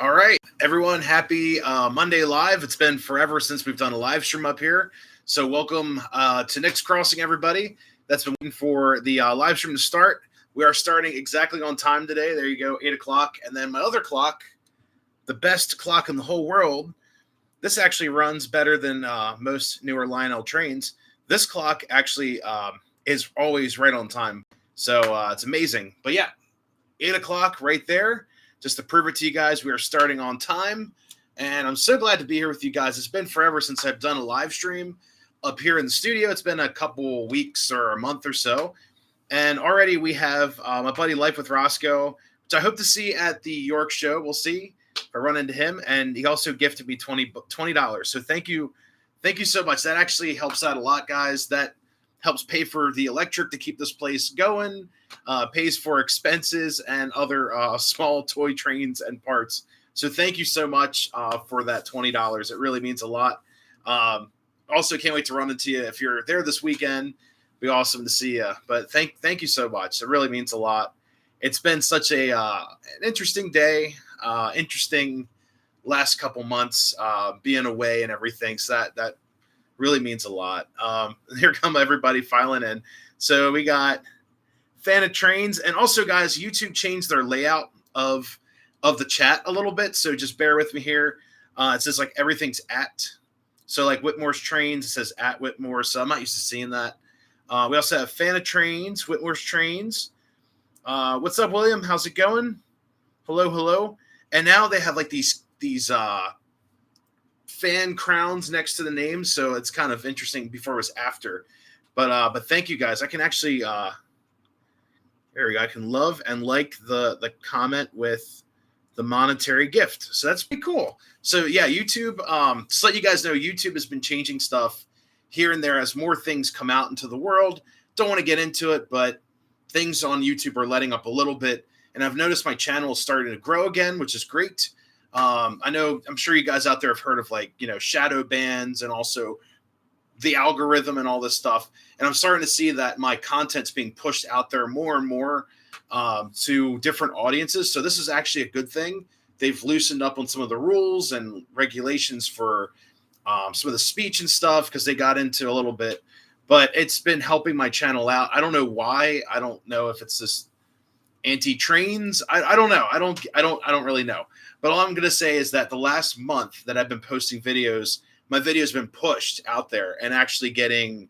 All right, everyone, happy Monday Live. It's been forever since we've done a live stream up here. So, welcome to Nick's Crossing, everybody. That's been waiting for the live stream to start. We are starting exactly on time today. There you go, 8 o'clock. And then my other clock, the best clock in the whole world, this actually runs better than most newer Lionel trains. This clock actually is always right on time. So, it's amazing. But yeah, 8 o'clock right there. Just to prove it to you guys, we are starting on time. And I'm so glad to be here with you guys. It's been forever since I've done a live stream up here in the studio. It's been a couple weeks or a month or so. And already we have my buddy Life with Roscoe, which I hope to see at the York show. We'll see if I run into him. And he also gifted me $20. So thank you. Thank you so much. That actually helps out a lot, guys. That helps pay for the electric to keep this place going, pays for expenses and other small toy trains and parts. So thank you so much for that $20. It really means a lot. Also, can't wait to run into you if you're there this weekend. It'd be awesome to see you. But thank you so much. It really means a lot. It's been such an interesting day, interesting last couple months being away and everything. So that really means a lot. Here come everybody filing in. So we got Fan of Trains, and also, guys, YouTube changed their layout of the chat a little bit. So just bear with me here. It says like everything's at. So like Whitmore's Trains, it says at Whitmore. So I'm not used to seeing that. We also have Fan of Trains, Whitmore's Trains. What's up, William? How's it going? Hello. And now they have like these fan crowns next to the names, so it's kind of interesting. Before it was after, but thank you guys. I can actually there we go. I can love and like the comment with the monetary gift, so that's pretty cool. So yeah, YouTube, just to let you guys know, YouTube has been changing stuff here and there as more things come out into the world. Don't want to get into it, but things on YouTube are letting up a little bit, and I've noticed my channel is starting to grow again, which is great. I'm sure you guys out there have heard of shadow bans and also the algorithm and all this stuff. And I'm starting to see that my content's being pushed out there more and more to different audiences. So this is actually a good thing. They've loosened up on some of the rules and regulations for some of the speech and stuff because they got into a little bit, but it's been helping my channel out. I don't know why. I don't know if it's this anti-trains. I don't know. I don't really know. But all I'm going to say is that the last month that I've been posting videos, my video's been pushed out there and actually getting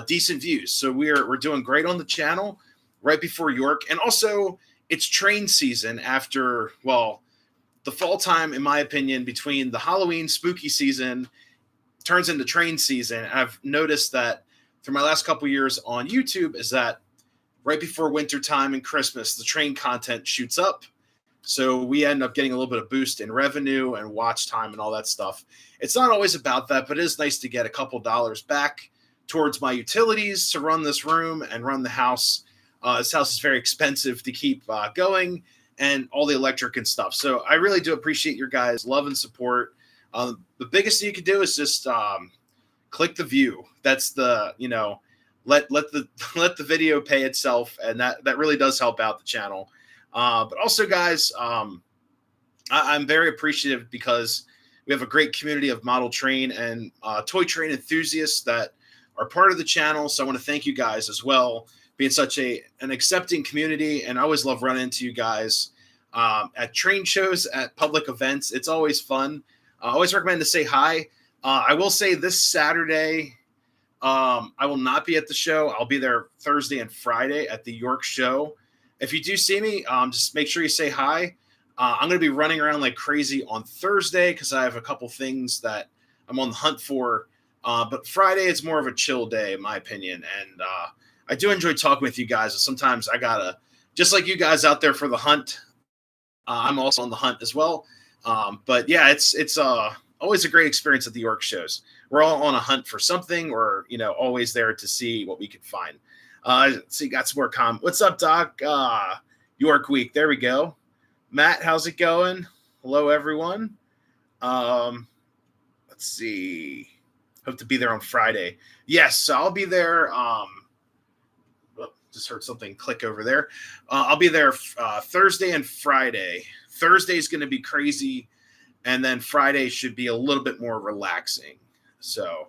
decent views. So we're doing great on the channel right before York. And also it's train season after, the fall time, in my opinion, between the Halloween spooky season turns into train season. I've noticed that through my last couple years on YouTube is that right before winter time and Christmas, the train content shoots up. So we end up getting a little bit of boost in revenue and watch time and all that stuff. It's not always about that, but it is nice to get a couple dollars back towards my utilities to run this room and run the house. This house is very expensive to keep going and all the electric and stuff. So I really do appreciate your guys' love and support. The biggest thing you can do is just click the view. That's the, let the video pay itself. And that really does help out the channel. But also, guys, I'm very appreciative because we have a great community of model train and toy train enthusiasts that are part of the channel. So I want to thank you guys as well, being such an accepting community. And I always love running into you guys at train shows, at public events. It's always fun. I always recommend to say hi. I will say this Saturday, I will not be at the show. I'll be there Thursday and Friday at the York show. If you do see me, just make sure you say hi. I'm going to be running around like crazy on Thursday because I have a couple things that I'm on the hunt for. But Friday, it's more of a chill day, in my opinion. And I do enjoy talking with you guys. Sometimes I got to, just like you guys out there for the hunt, I'm also on the hunt as well. But yeah, it's always a great experience at the York shows. We're all on a hunt for something or, always there to see what we can find. So you got some more comments. What's up, Doc? York week. There we go. Matt, how's it going? Hello, everyone. Let's see. Hope to be there on Friday. Yes, I'll be there. Just heard something click over there. I'll be there Thursday and Friday. Thursday is going to be crazy, and then Friday should be a little bit more relaxing. So,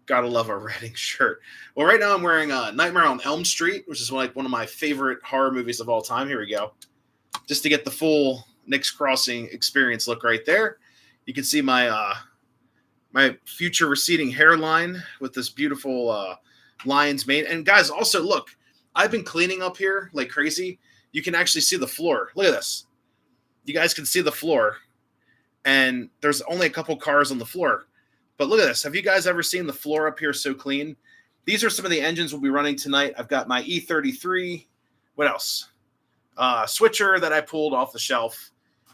gotta love a Reading shirt. Well, right now I'm wearing Nightmare on Elm Street, which is like one of my favorite horror movies of all time. Here we go. Just to get the full Nick's Crossing experience look right there. You can see my my future receding hairline with this beautiful lion's mane. And guys, also look, I've been cleaning up here like crazy. You can actually see the floor. Look at this. You guys can see the floor, and there's only a couple cars on the floor. But look at this. Have you guys ever seen the floor up here so clean? These are some of the engines we'll be running tonight. I've got my E33. What else? Switcher that I pulled off the shelf.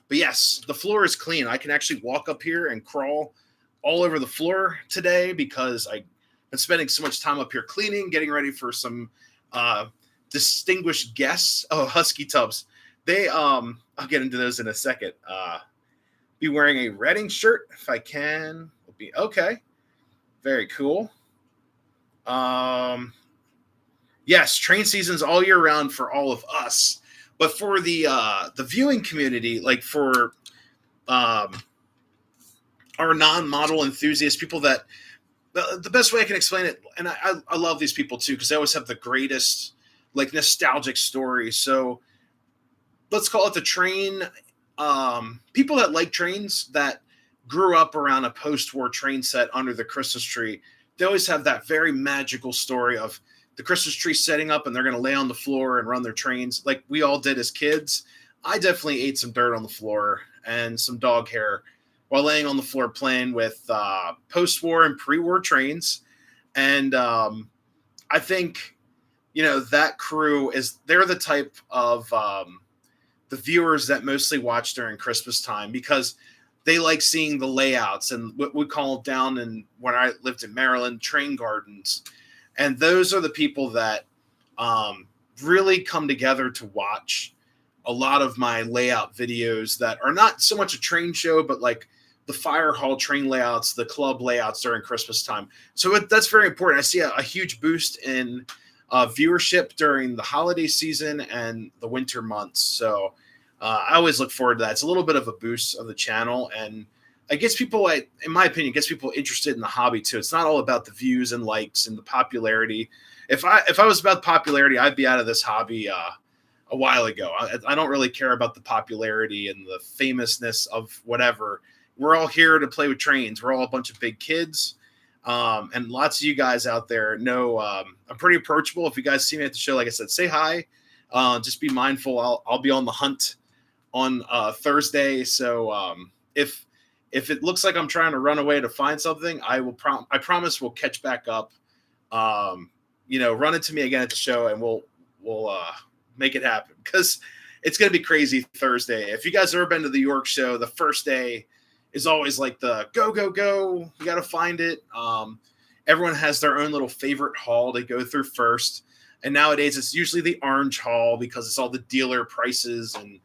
But yes, the floor is clean. I can actually walk up here and crawl all over the floor today because I've been spending so much time up here cleaning, getting ready for some distinguished guests. Oh, Husky Tubs. They I'll get into those in a second. Be wearing a Reading shirt if I can. Will be okay. Very cool. Yes, train season's all year round for all of us. But for the viewing community, like for our non-model enthusiasts, people that the best way I can explain it, and I love these people too because they always have the greatest like nostalgic stories. So let's call it the train. People that like trains that grew up around a post-war train set under the Christmas tree, they always have that very magical story of the Christmas tree setting up and they're going to lay on the floor and run their trains like we all did as kids. I definitely ate some dirt on the floor and some dog hair while laying on the floor playing with post-war and pre-war trains. And I think, you know, that crew they're the type of the viewers that mostly watch during Christmas time because they like seeing the layouts and what we call down in when I lived in Maryland, train gardens. And those are the people that really come together to watch a lot of my layout videos that are not so much a train show, but like the fire hall train layouts, the club layouts during Christmas time. So that's very important. I see a huge boost in viewership during the holiday season and the winter months. So I always look forward to that. It's a little bit of a boost of the channel, and it gets people, in my opinion, gets people interested in the hobby too. It's not all about the views and likes and the popularity. If I was about popularity, I'd be out of this hobby a while ago. I don't really care about the popularity and the famousness of whatever. We're all here to play with trains. We're all a bunch of big kids. And lots of you guys out there know I'm pretty approachable. If you guys see me at the show, like I said, say hi. Just be mindful. I'll be on the hunt on Thursday. So if it looks like I'm trying to run away to find something, I promise we'll catch back up. Run into me again at the show, and we'll make it happen because it's going to be crazy Thursday. If you guys have ever been to the York show, the first day is always like the go, go, go. You got to find it. Everyone has their own little favorite hall to go through first. And nowadays it's usually the orange hall because it's all the dealer prices and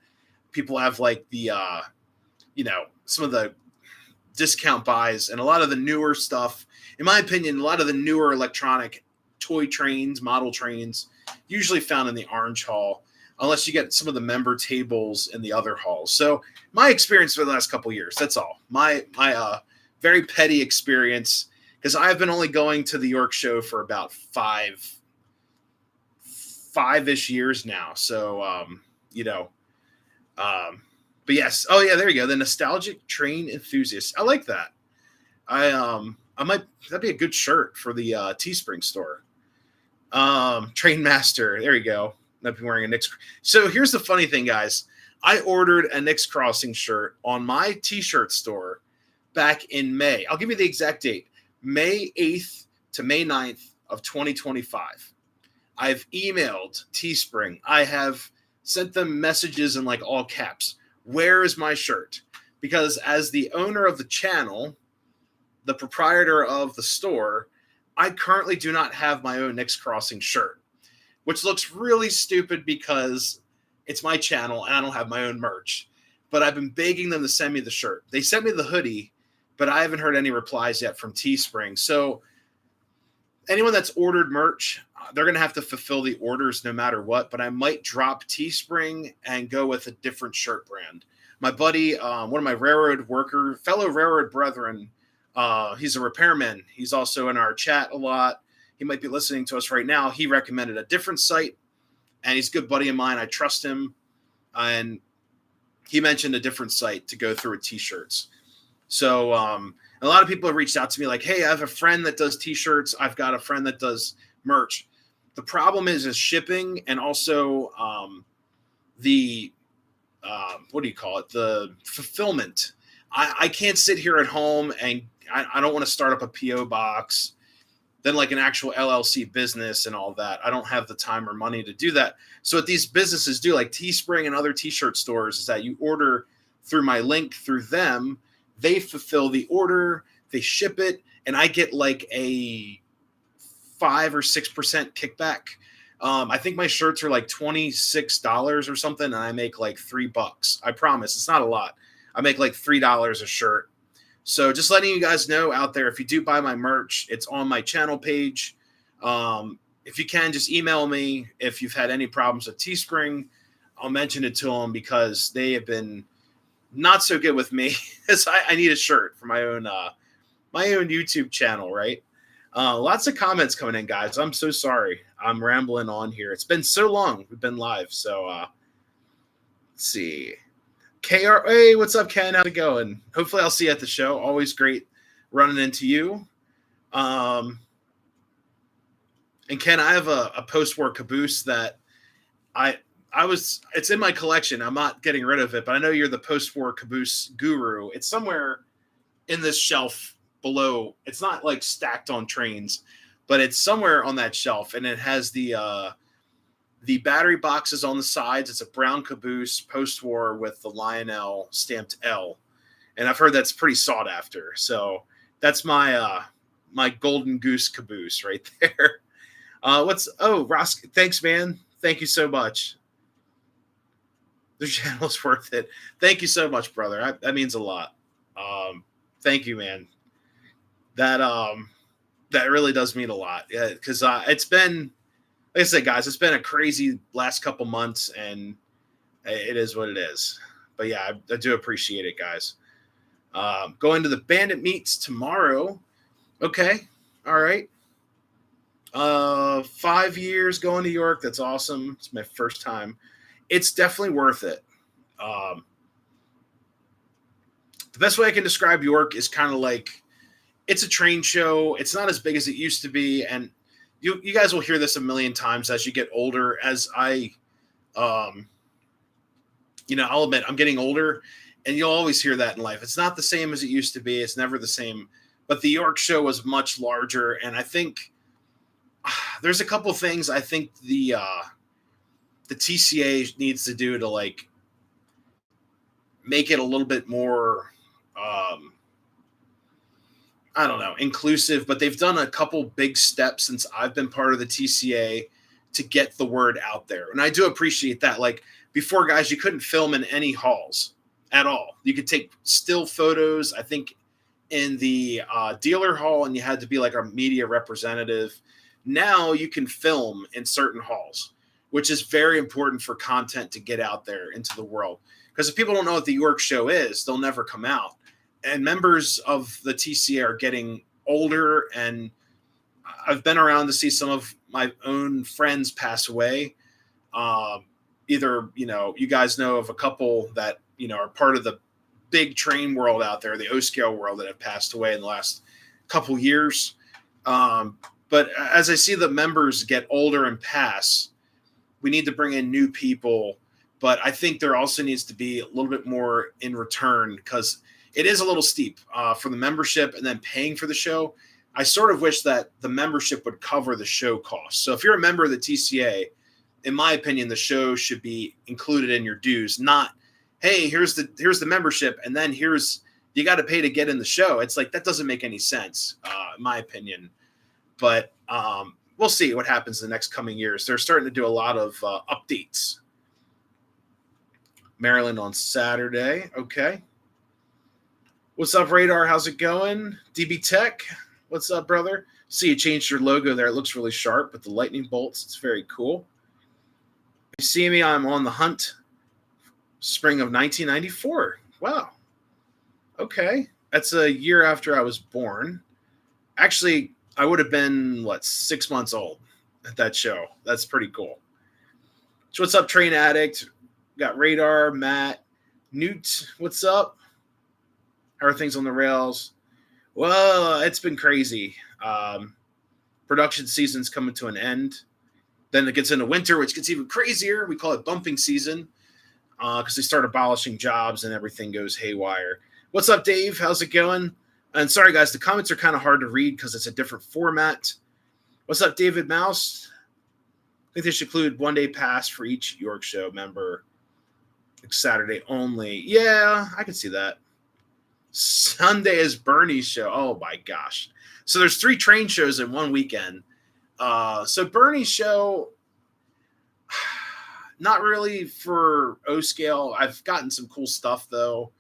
people have like the, some of the discount buys and a lot of the newer stuff. In my opinion, a lot of the newer electronic toy trains, model trains, usually found in the orange hall, unless you get some of the member tables in the other halls. So my experience for the last couple of years, that's all. My very petty experience, because I've been only going to the York show for about five-ish years now. So, but yes. Oh yeah, there you go. The nostalgic train enthusiast. I like that. That'd be a good shirt for the Teespring store. Train Master. There you go. I've been wearing a Nick's. So here's the funny thing, guys. I ordered a Nick's Crossing shirt on my t-shirt store back in May. I'll give you the exact date. May 8th to May 9th of 2025. I've emailed Teespring. I have sent them messages in like all caps. Where is my shirt? Because as the owner of the channel, the proprietor of the store, I currently do not have my own Nick's Crossing shirt, which looks really stupid because it's my channel and I don't have my own merch. But I've been begging them to send me the shirt. They sent me the hoodie, but I haven't heard any replies yet from Teespring. So anyone that's ordered merch, they're going to have to fulfill the orders no matter what, but I might drop Teespring and go with a different shirt brand. My buddy, one of my fellow railroad brethren, he's a repairman. He's also in our chat a lot. He might be listening to us right now. He recommended a different site, and he's a good buddy of mine. I trust him. And he mentioned a different site to go through with T-shirts. So a lot of people have reached out to me like, hey, I have a friend that does T-shirts. I've got a friend that does merch. The problem is shipping, and also the what do you call it? The fulfillment. I can't sit here at home, and I don't want to start up a PO box, then like an actual LLC business and all that. I don't have the time or money to do that. So what these businesses do, like Teespring and other T-shirt stores, is that you order through my link through them. They fulfill the order, they ship it, and I get like a 5 or 6% kickback. I think my shirts are like $26 or something, and I make like $3. I promise it's not a lot. I make like $3 a shirt. So just letting you guys know out there, if you do buy my merch, it's on my channel page. If you can, just email me if you've had any problems with Teespring. I'll mention it to them because they have been not so good with me. As I need a shirt for my own YouTube channel, right? Lots of comments coming in, guys. I'm so sorry. I'm rambling on here. It's been so long. We've been live. So let's see. KR, hey, what's up, Ken? How's it going? Hopefully I'll see you at the show. Always great running into you. And Ken, I have a post-war caboose that it's in my collection. I'm not getting rid of it, but I know you're the post-war caboose guru. It's somewhere in this shelf below. It's not like stacked on trains, but it's somewhere on that shelf, and it has the battery boxes on the sides. It's a brown caboose post-war with the Lionel stamped L, and I've heard that's pretty sought after. So that's my my golden goose caboose right there. Ross, thanks, man. Thank you so much. The channel's worth it. Thank you so much, brother. That means a lot. Thank you, man. That really does mean a lot. Yeah, because it's been, like I said, guys, it's been a crazy last couple months, and it is what it is. But yeah, I do appreciate it, guys. Going to the Bandit Meets tomorrow. Okay, all right. 5 years going to York. That's awesome. It's my first time. It's definitely worth it. The best way I can describe York is kind of like, it's a train show. It's not as big as it used to be. And you guys will hear this a million times as you get older, as I'll admit I'm getting older, and you'll always hear that in life. It's not the same as it used to be. It's never the same. But the York show was much larger. And I think there's a couple things I think the TCA needs to do to like make it a little bit more, I don't know, inclusive. But they've done a couple big steps since I've been part of the TCA to get the word out there. And I do appreciate that. Like before, guys, you couldn't film in any halls at all. You could take still photos, I think, in the dealer hall, and you had to be like a media representative. Now you can film in certain halls, which is very important for content to get out there into the world. Because if people don't know what the York show is, they'll never come out. And members of the TCA are getting older, and I've been around to see some of my own friends pass away. Either, you guys know of a couple that, are part of the big train world out there, the O-scale world, that have passed away in the last couple years. But as I see the members get older and pass, we need to bring in new people. But I think there also needs to be a little bit more in return, because it is a little steep for the membership and then paying for the show. I sort of wish that the membership would cover the show costs. So if you're a member of the TCA, in my opinion, the show should be included in your dues, not, hey, here's the membership, and then you got to pay to get in the show. It's like, that doesn't make any sense, in my opinion. But we'll see what happens in the next coming years. They're starting to do a lot of updates. Maryland on Saturday. Okay. What's up, Radar? How's it going? DB Tech. What's up, brother? See, you changed your logo there. It looks really sharp, but the lightning bolts, it's very cool. You see me, I'm on the hunt. Spring of 1994. Wow. Okay. That's a year after I was born. Actually, I would have been, 6 months old at that show. That's pretty cool. So what's up, Train Addict? Got Radar, Matt, Newt. What's up? How are things on the rails? Well, it's been crazy. Production season's coming to an end. Then it gets into winter, which gets even crazier. We call it bumping season because they start abolishing jobs and everything goes haywire. What's up, Dave? How's it going? And sorry, guys, the comments are kind of hard to read because it's a different format. What's up, David Mouse? I think they should include one-day pass for each York Show member. Like Saturday only. Yeah, I can see that. Sunday is Bernie's show. Oh, my gosh. So there's 3 train shows in one weekend. So Bernie's show, not really for O-Scale. I've gotten some cool stuff, though.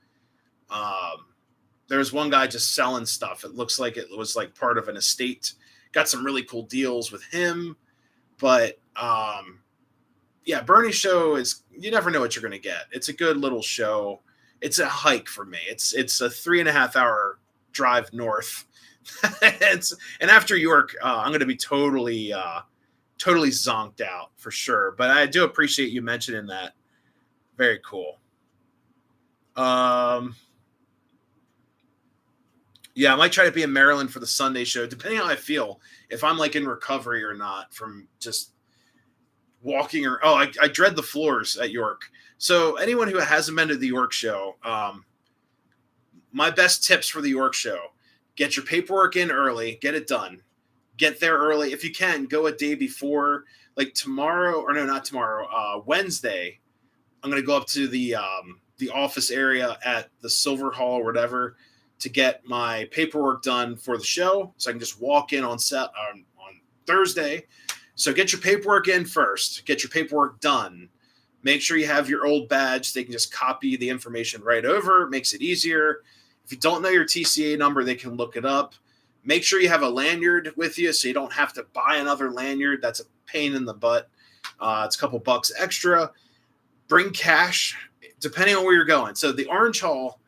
There's one guy just selling stuff. It looks like it was like part of an estate. Got some really cool deals with him. But, yeah, Bernie's show is, you never know what you're going to get. It's a good little show. It's a hike for me. It's a 3.5 hour drive north. And after York, I'm going to be totally zonked out for sure. But I do appreciate you mentioning that. Very cool. Yeah, I might try to be in Maryland for the Sunday show, depending on how I feel. If I'm like in recovery or not from just walking or I dread the floors at York. So anyone who hasn't been to the York show, my best tips for the York show: get your paperwork in early, get it done, get there early. If you can, go a day before, like tomorrow, or no, not tomorrow, Wednesday. I'm going to go up to the office area at the Silver Hall or whatever to get my paperwork done for the show, so I can just walk in on set on Thursday. So get your paperwork in first. Get your paperwork done. Make sure you have your old badge. They can just copy the information right over. It makes it easier. If you don't know your TCA number, they can look it up. Make sure you have a lanyard with you so you don't have to buy another lanyard. That's a pain in the butt. It's a couple bucks extra. Bring cash, depending on where you're going. So the Orange Hall,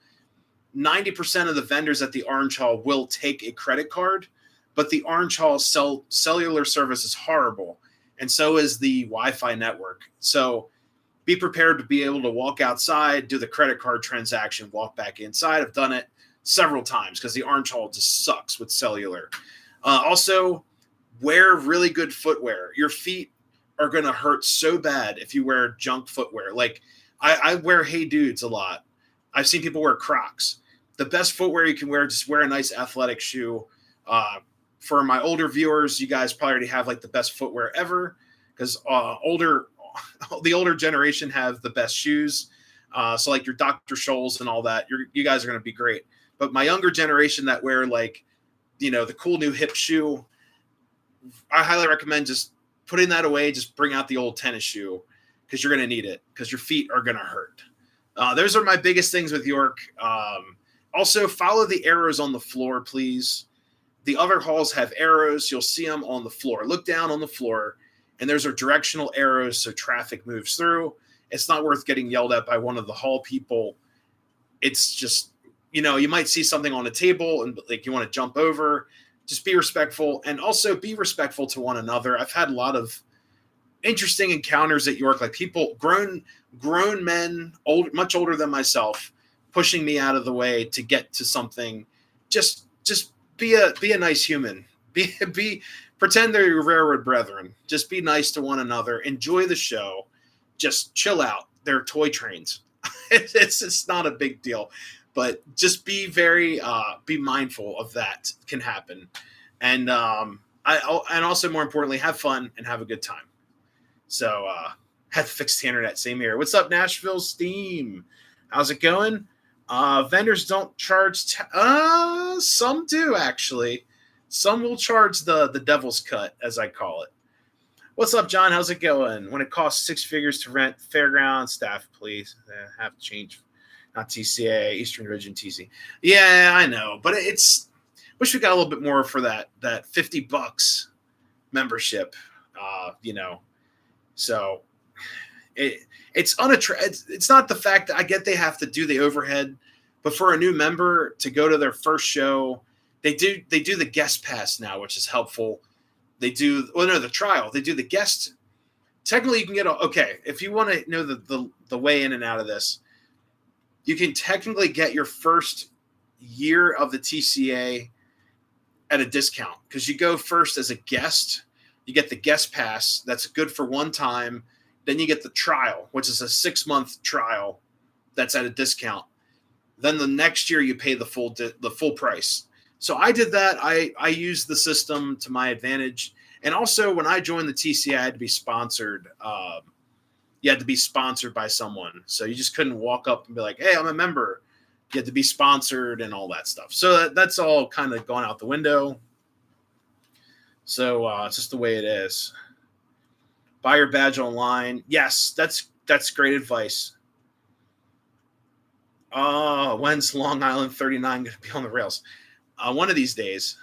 90% of the vendors at the Orange Hall will take a credit card, but the Orange Hall cellular service is horrible, and so is the Wi-Fi network. So be prepared to be able to walk outside, do the credit card transaction, walk back inside. I've done it several times because the Orange Hall just sucks with cellular. Also, wear really good footwear. Your feet are going to hurt so bad if you wear junk footwear. Like I wear Hey Dudes a lot. I've seen people wear Crocs. The best footwear you can wear, just wear a nice athletic shoe. For my older viewers, you guys probably already have like the best footwear ever because the older generation have the best shoes. So like your Dr. Scholl's and all that, you guys are going to be great. But my younger generation that wear like, the cool new hip shoe, I highly recommend just putting that away. Just bring out the old tennis shoe because you're going to need it because your feet are going to hurt. Those are my biggest things with York. Also, follow the arrows on the floor, please. The other halls have arrows. You'll see them on the floor. Look down on the floor, and those are directional arrows so traffic moves through. It's not worth getting yelled at by one of the hall people. It's just, you might see something on a table and like you want to jump over. Just be respectful, and also be respectful to one another. I've had a lot of interesting encounters at York, like people, grown men, much older than myself, pushing me out of the way to get to something. Just be a nice human. Pretend they're your railroad brethren. Just be nice to one another. Enjoy the show. Just chill out. They're toy trains. It's not a big deal, but just be be mindful of that can happen, and also more importantly, have fun and have a good time. So had to fix the internet. Same here. What's up, Nashville Steam? How's it going? Vendors don't charge. Some do actually. Some will charge the devil's cut, as I call it. What's up, John? How's it going? When it costs 6 figures to rent fairground staff, please have to change. Not TCA, Eastern Region TC. Yeah, I know, but it's wish we got a little bit more for that $50 membership. So it's not the fact that I get they have to do the overhead, but for a new member to go to their first show, they do the guest pass now, which is helpful. They do the trial. They do the guest. Technically, you can get if you want to know the way in and out of this, you can technically get your first year of the TCA at a discount because you go first as a guest. You get the guest pass. That's good for one time. Then you get the trial, which is a 6-month trial. That's at a discount. Then the next year you pay the full price. So I did that. I used the system to my advantage. And also when I joined the TCA, I had to be sponsored. You had to be sponsored by someone. So you just couldn't walk up and be like, hey, I'm a member. You had to be sponsored and all that stuff. So that's all kind of gone out the window. So it's just the way it is. Buy your badge online. Yes, that's great advice. When's Long Island 39 going to be on the rails? One of these days.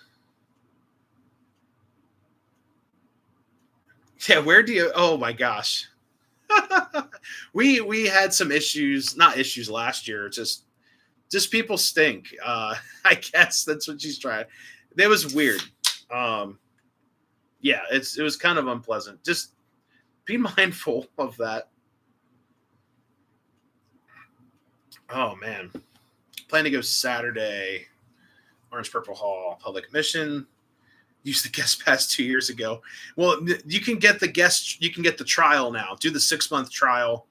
Yeah, where do you? Oh my gosh, we had some issues. Not issues last year. Just people stink. I guess that's what she's trying. That was weird. Yeah, it was kind of unpleasant. Just be mindful of that. Oh man, plan to go Saturday. Orange Purple Hall public admission. Used the guest pass 2 years ago. Well, you can get the trial now. Do the 6-month trial,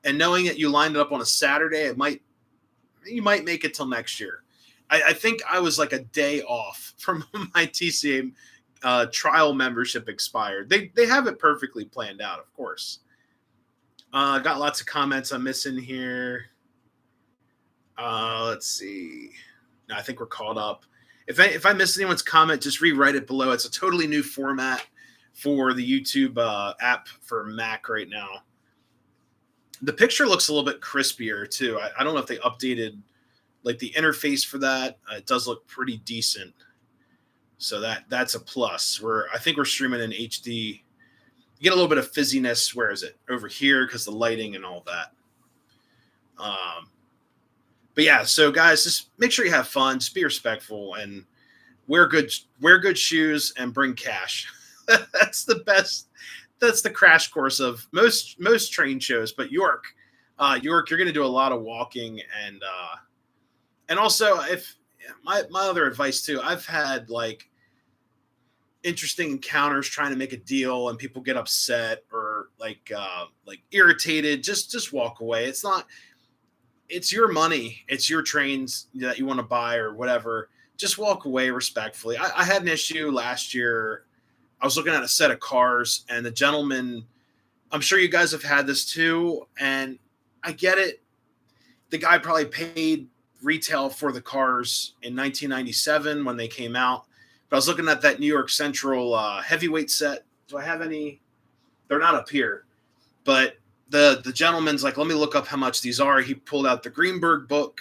and knowing that you lined it up on a Saturday, you might make it till next year. I think I was like a day off from my TCA trial membership expired. They have it perfectly planned out, of course. Got lots of comments I'm missing here. Let's see. No, I think we're caught up. If I miss anyone's comment, just rewrite it below. It's a totally new format for the YouTube app for Mac right now. The picture looks a little bit crispier too. I don't know if they updated like the interface for that. It does look pretty decent. So that's a plus. I think we're streaming in HD. You get a little bit of fizziness. Where is it? Over here because the lighting and all that. But yeah, so guys, just make sure you have fun. Just be respectful and wear good shoes and bring cash. That's the best. That's the crash course of most train shows. But York, you're going to do a lot of walking and also if my other advice too. I've had like interesting encounters trying to make a deal and people get upset or like irritated. Just walk away. It's your money. It's your trains that you want to buy or whatever. Just walk away respectfully. I had an issue last year. I was looking at a set of cars and the gentleman, I'm sure you guys have had this too. And I get it. The guy probably paid retail for the cars in 1997 when they came out. But I was looking at that New York Central heavyweight set. Do I have any? They're not up here. But the gentleman's like, let me look up how much these are. He pulled out the Greenberg book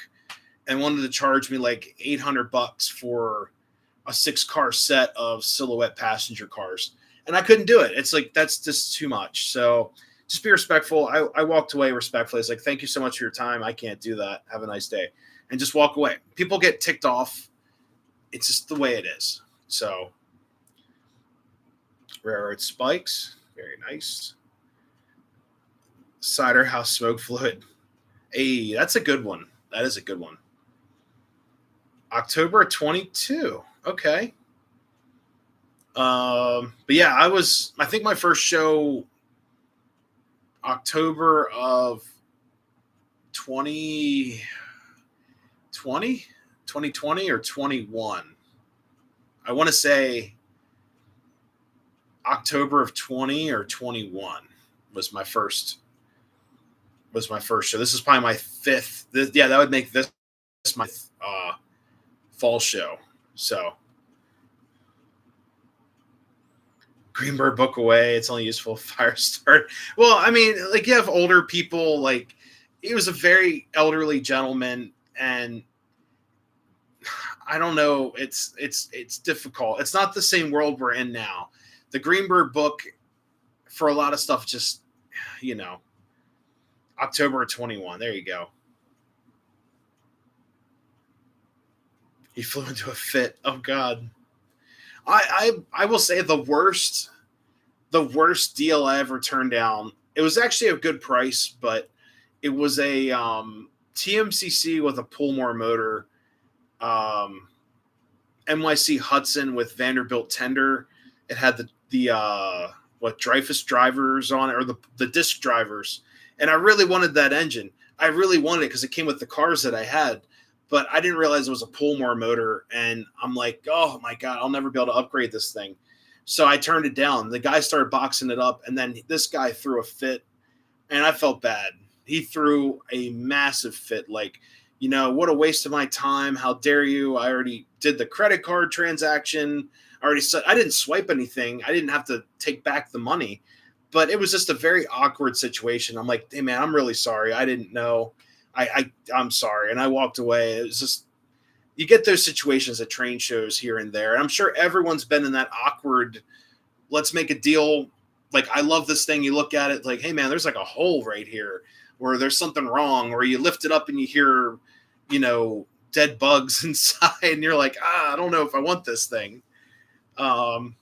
and wanted to charge me like $800 for a 6-car set of silhouette passenger cars. And I couldn't do it. It's like, that's just too much. So just be respectful. I walked away respectfully. It's like, thank you so much for your time. I can't do that. Have a nice day. And just walk away. People get ticked off. It's just the way it is. So rare earth spikes. Very nice. Cider house smoke fluid. Hey, that's a good one. That is a good one. October 22. Okay. But yeah, I think my first show October of 2020 or 21. I want to say October of 20 or 21 was my first show. This is probably my fifth. That would make this my fall show. So Greenberg book away. It's only useful if fire start. Well, I mean, like you have older people. Like he was a very elderly gentleman, and I don't know. It's difficult. It's not the same world we're in now. The Greenberg book for a lot of stuff just, you know, October 21. There you go. He flew into a fit. Oh God. I will say the worst deal I ever turned down. It was actually a good price, but it was a TMCC with a Pullmore motor, NYC Hudson with Vanderbilt tender. It had the Dreyfuss drivers on it, or the disc drivers, and I really wanted that engine. I really wanted it because it came with the cars that I had, but I didn't realize it was a Pullmore motor, and I'm like, oh my God, I'll never be able to upgrade this thing. So I turned it down. The guy started boxing it up, and then this guy threw a fit, and I felt bad. He threw a massive fit, like, you know, what a waste of my time. How dare you? I already did the credit card transaction. I didn't swipe anything. I didn't have to take back the money, but it was just a very awkward situation. I'm like, hey man, I'm really sorry. I didn't know. I'm sorry. And I walked away. It was just, you get those situations at train shows here and there. And I'm sure everyone's been in that awkward, let's make a deal. Like, I love this thing. You look at it like, hey man, there's like a hole right here, or there's something wrong, or you lift it up and you hear, you know, dead bugs inside, and you're like, I don't know if I want this thing. How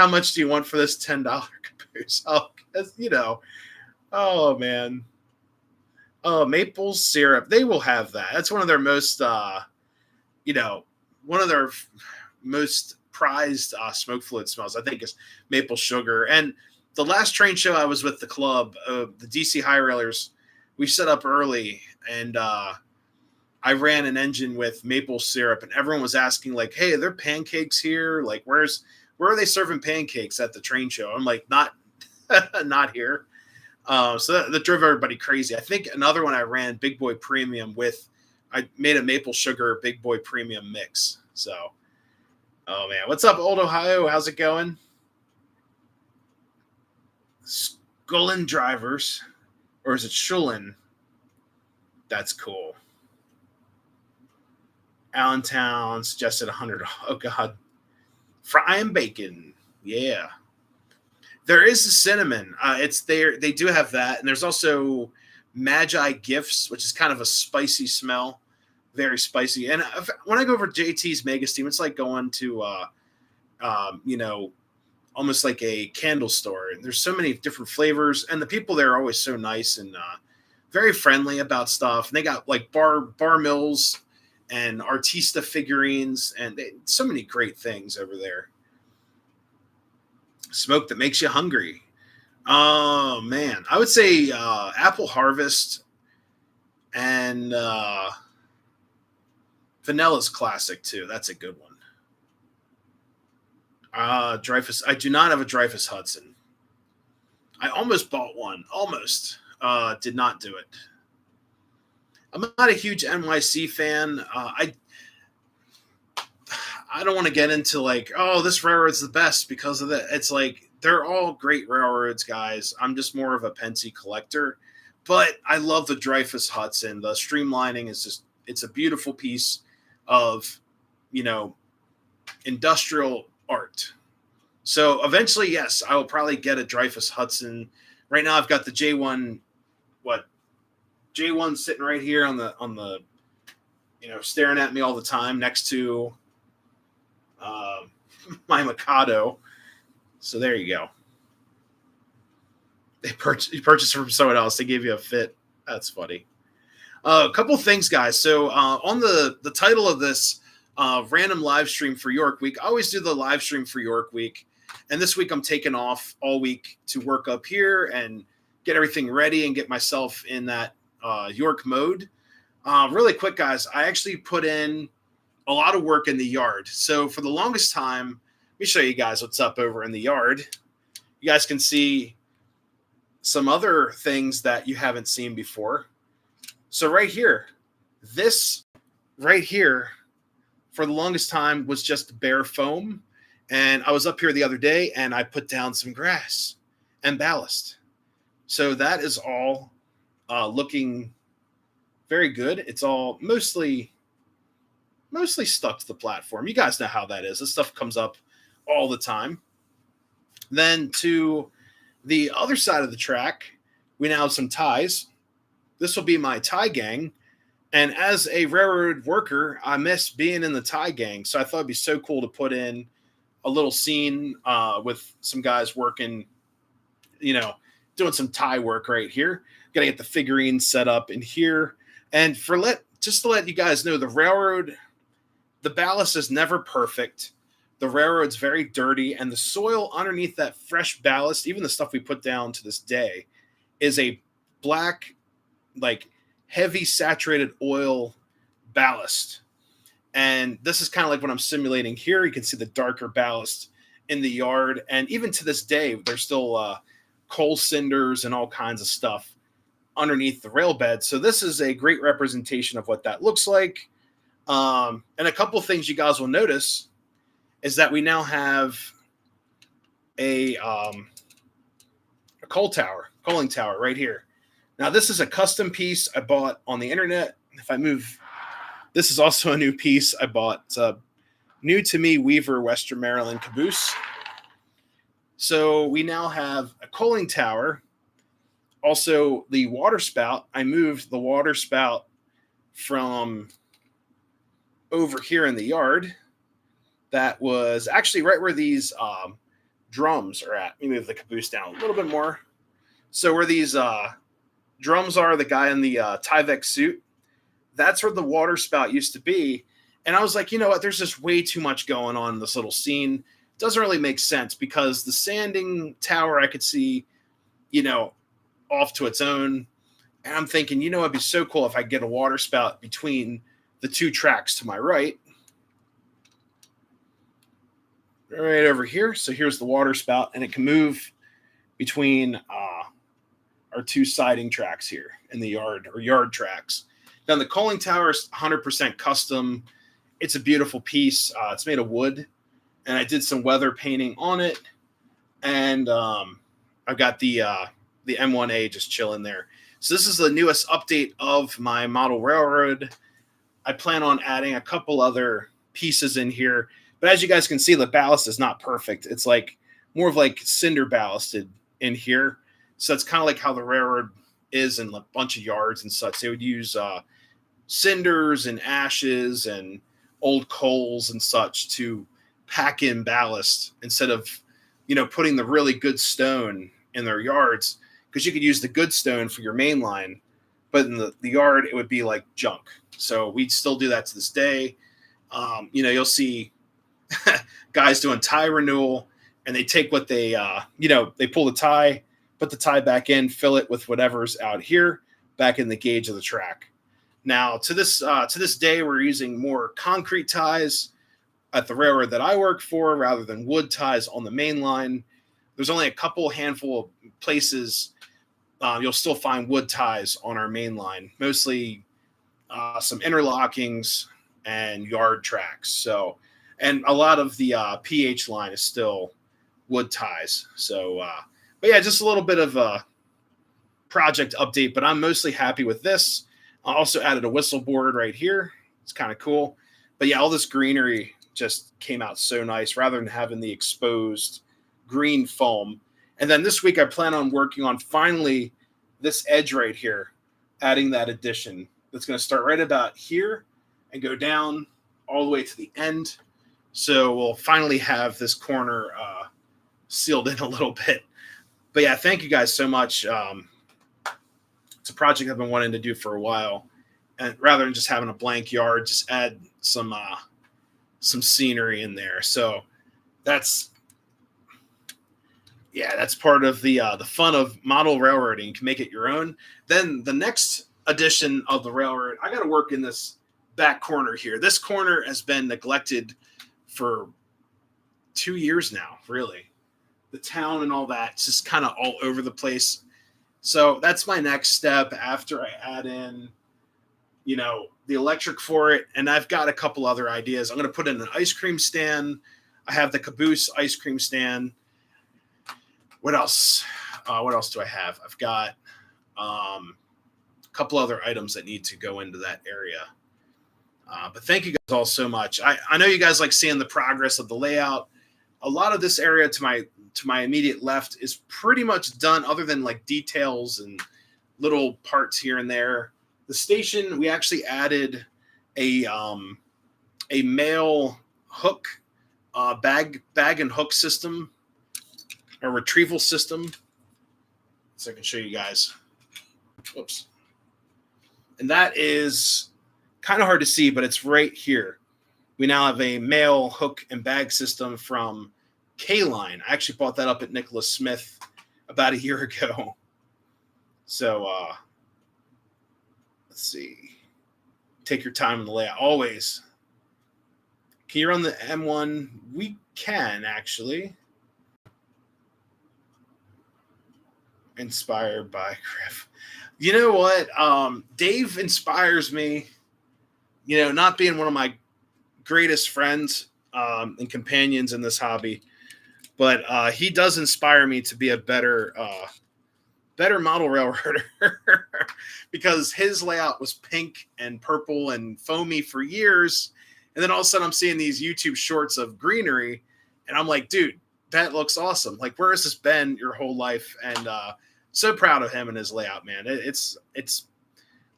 much do you want for this $10 caboose? Oh, you know, oh man. Oh, maple syrup. They will have that. That's one of their most, you know, one of their most prized smoke fluid smells, I think, is maple sugar. And the last train show I was with the club, the DC High Railers, we set up early, and I ran an engine with maple syrup, and everyone was asking, like, hey, are there pancakes here? Like, where are they serving pancakes at the train show? I'm like, not here. So that drove everybody crazy. I think another one I ran, Big Boy Premium, I made a maple sugar Big Boy Premium mix. So, oh man, what's up, Old Ohio? How's it going? Scullin drivers, or is it Schullin? That's cool. Allentown suggested 100. Oh God, fry and bacon. Yeah, there is a cinnamon. It's there. They do have that, and there's also Magi Gifts, which is kind of a spicy smell, very spicy. And when I go over JT's Mega Steam, it's like going to, you know, almost like a candle store. And there's so many different flavors, and the people there are always so nice and very friendly about stuff. And they got like bar mills and Artista figurines, and so many great things over there. Smoke that makes you hungry. Oh man, I would say Apple Harvest and Vanilla's classic too. That's a good one. Dreyfuss. I do not have a Dreyfuss Hudson. I almost bought one. Almost. Did not do it. I'm not a huge NYC fan. I don't want to get into like, oh, this railroad's the best because of that. It's like, they're all great railroads, guys. I'm just more of a Pennsy collector. But I love the Dreyfuss Hudson. The streamlining is just, it's a beautiful piece of, you know, industrial art. So eventually, yes, I will probably get a Dreyfuss Hudson. Right now I've got the J1, J1 sitting right here on the, you know, staring at me all the time next to my Mikado. So there you go. You purchased from someone else. They gave you a fit. That's funny. A couple things, guys. So on the title of this random live stream for York Week, I always do the live stream for York Week. And this week I'm taking off all week to work up here and get everything ready and get myself in that York mode. Really quick, guys, I actually put in a lot of work in the yard. So for the longest time, let me show you guys what's up over in the yard. You guys can see some other things that you haven't seen before. So right here, this right here, for the longest time was just bare foam. And I was up here the other day and I put down some grass and ballast. So that is all looking very good. It's all mostly mostly stuck to the platform. You guys know how that is. This stuff comes up all the time. Then to the other side of the track, we now have some ties. This will be my tie gang. And as a railroad worker, I miss being in the tie gang. So I thought it'd be so cool to put in a little scene with some guys working, doing some tie work right here. Got to get the figurines set up in here. And just to let you guys know, the railroad, the ballast is never perfect. The railroad's very dirty, and the soil underneath that fresh ballast, even the stuff we put down to this day, is a black, like heavy saturated oil ballast. And this is kind of like what I'm simulating here. You can see the darker ballast in the yard. And even to this day, there's still coal cinders and all kinds of stuff underneath the rail bed. So this is a great representation of what that looks like. And a couple of things you guys will notice is that we now have a coaling tower right here. Now, this is a custom piece I bought on the internet. If I move, this is also a new piece I bought. It's a new to me Weaver Western Maryland caboose. So we now have a coaling tower. Also, the water spout. I moved the water spout from over here in the yard. That was actually right where these drums are at. Let me move the caboose down a little bit more. So where these drums are, the guy in the Tyvek suit, that's where the water spout used to be. And I was like, you know what? There's just way too much going on in this little scene. Doesn't really make sense because the sanding tower I could see, off to its own. And I'm thinking, it'd be so cool if I get a water spout between the two tracks to my right. Right over here. So here's the water spout, and it can move between our two siding tracks here in the yard, or yard tracks. Now the coaling tower is 100% custom. It's a beautiful piece. It's made of wood, and I did some weather painting on it. And I've got the M1A just chilling there. So this is the newest update of my model railroad. I plan on adding a couple other pieces in here. But as you guys can see, the ballast is not perfect. It's like more of like cinder ballasted in here. So it's kind of like how the railroad is in a bunch of yards and such. They would use cinders and ashes and old coals and such to pack in ballast instead of, putting the really good stone in their yards, because you could use the good stone for your main line, but in the yard, it would be like junk. So we still do that to this day. You'll see guys doing tie renewal, and they take what they pull the tie, put the tie back in, fill it with whatever's out here back in the gauge of the track. Now to this day, we're using more concrete ties at the railroad that I work for rather than wood ties on the main line. There's only a handful of places you'll still find wood ties on our main line, mostly some interlockings and yard tracks. So, and a lot of the PH line is still wood ties. So, but yeah, just a little bit of a project update, but I'm mostly happy with this. I also added a whistle board right here. It's kind of cool. But yeah, all this greenery just came out so nice rather than having the exposed green foam. And then this week I plan on working on finally this edge right here, adding that addition. That's going to start right about here and go down all the way to the end. So we'll finally have this corner sealed in a little bit. But yeah, thank you guys so much. It's a project I've been wanting to do for a while. And rather than just having a blank yard, just add some scenery in there. So that's part of the fun of model railroading. You can make it your own. Then the next edition of the railroad, I got to work in this back corner here. This corner has been neglected for 2 years now, really. The town and all that, it's just kind of all over the place. So that's my next step after I add in, the electric for it. And I've got a couple other ideas. I'm going to put in an ice cream stand. I have the caboose ice cream stand. What else? What else do I have? I've got a couple other items that need to go into that area. But thank you guys all so much. I know you guys like seeing the progress of the layout. A lot of this area to my immediate left is pretty much done, other than like details and little parts here and there. The station, we actually added a male hook, bag and hook system, a retrieval system. So I can show you guys. Whoops. And that is kind of hard to see, but it's right here. We now have a male hook and bag system from K-Line. I actually bought that up at Nicholas Smith about a year ago. So let's see. Take your time in the layout. Always. Can you run the M1? We can, actually. Inspired by Griff. You know what? Dave inspires me, not being one of my greatest friends and companions in this hobby, but he does inspire me to be a better model railroader because his layout was pink and purple and foamy for years. And then all of a sudden I'm seeing these YouTube shorts of greenery and I'm like, dude, that looks awesome. Like, where has this been your whole life? And so proud of him and his layout, man.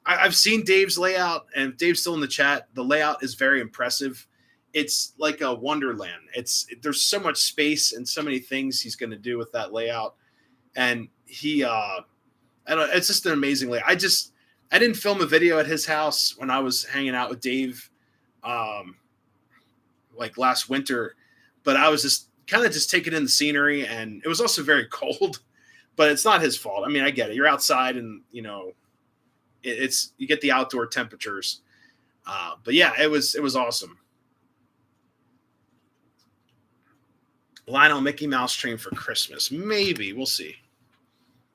I've seen Dave's layout, and if Dave's still in the chat, the layout is very impressive. It's like a wonderland. There's so much space and so many things he's going to do with that layout. And it's just an amazing layout. I didn't film a video at his house when I was hanging out with Dave, like last winter, but I was just kind of taking in the scenery, and it was also very cold. But it's not his fault. I mean, I get it. You're outside, and you get the outdoor temperatures. But yeah, it was awesome. Lionel Mickey Mouse train for Christmas, maybe. We'll see.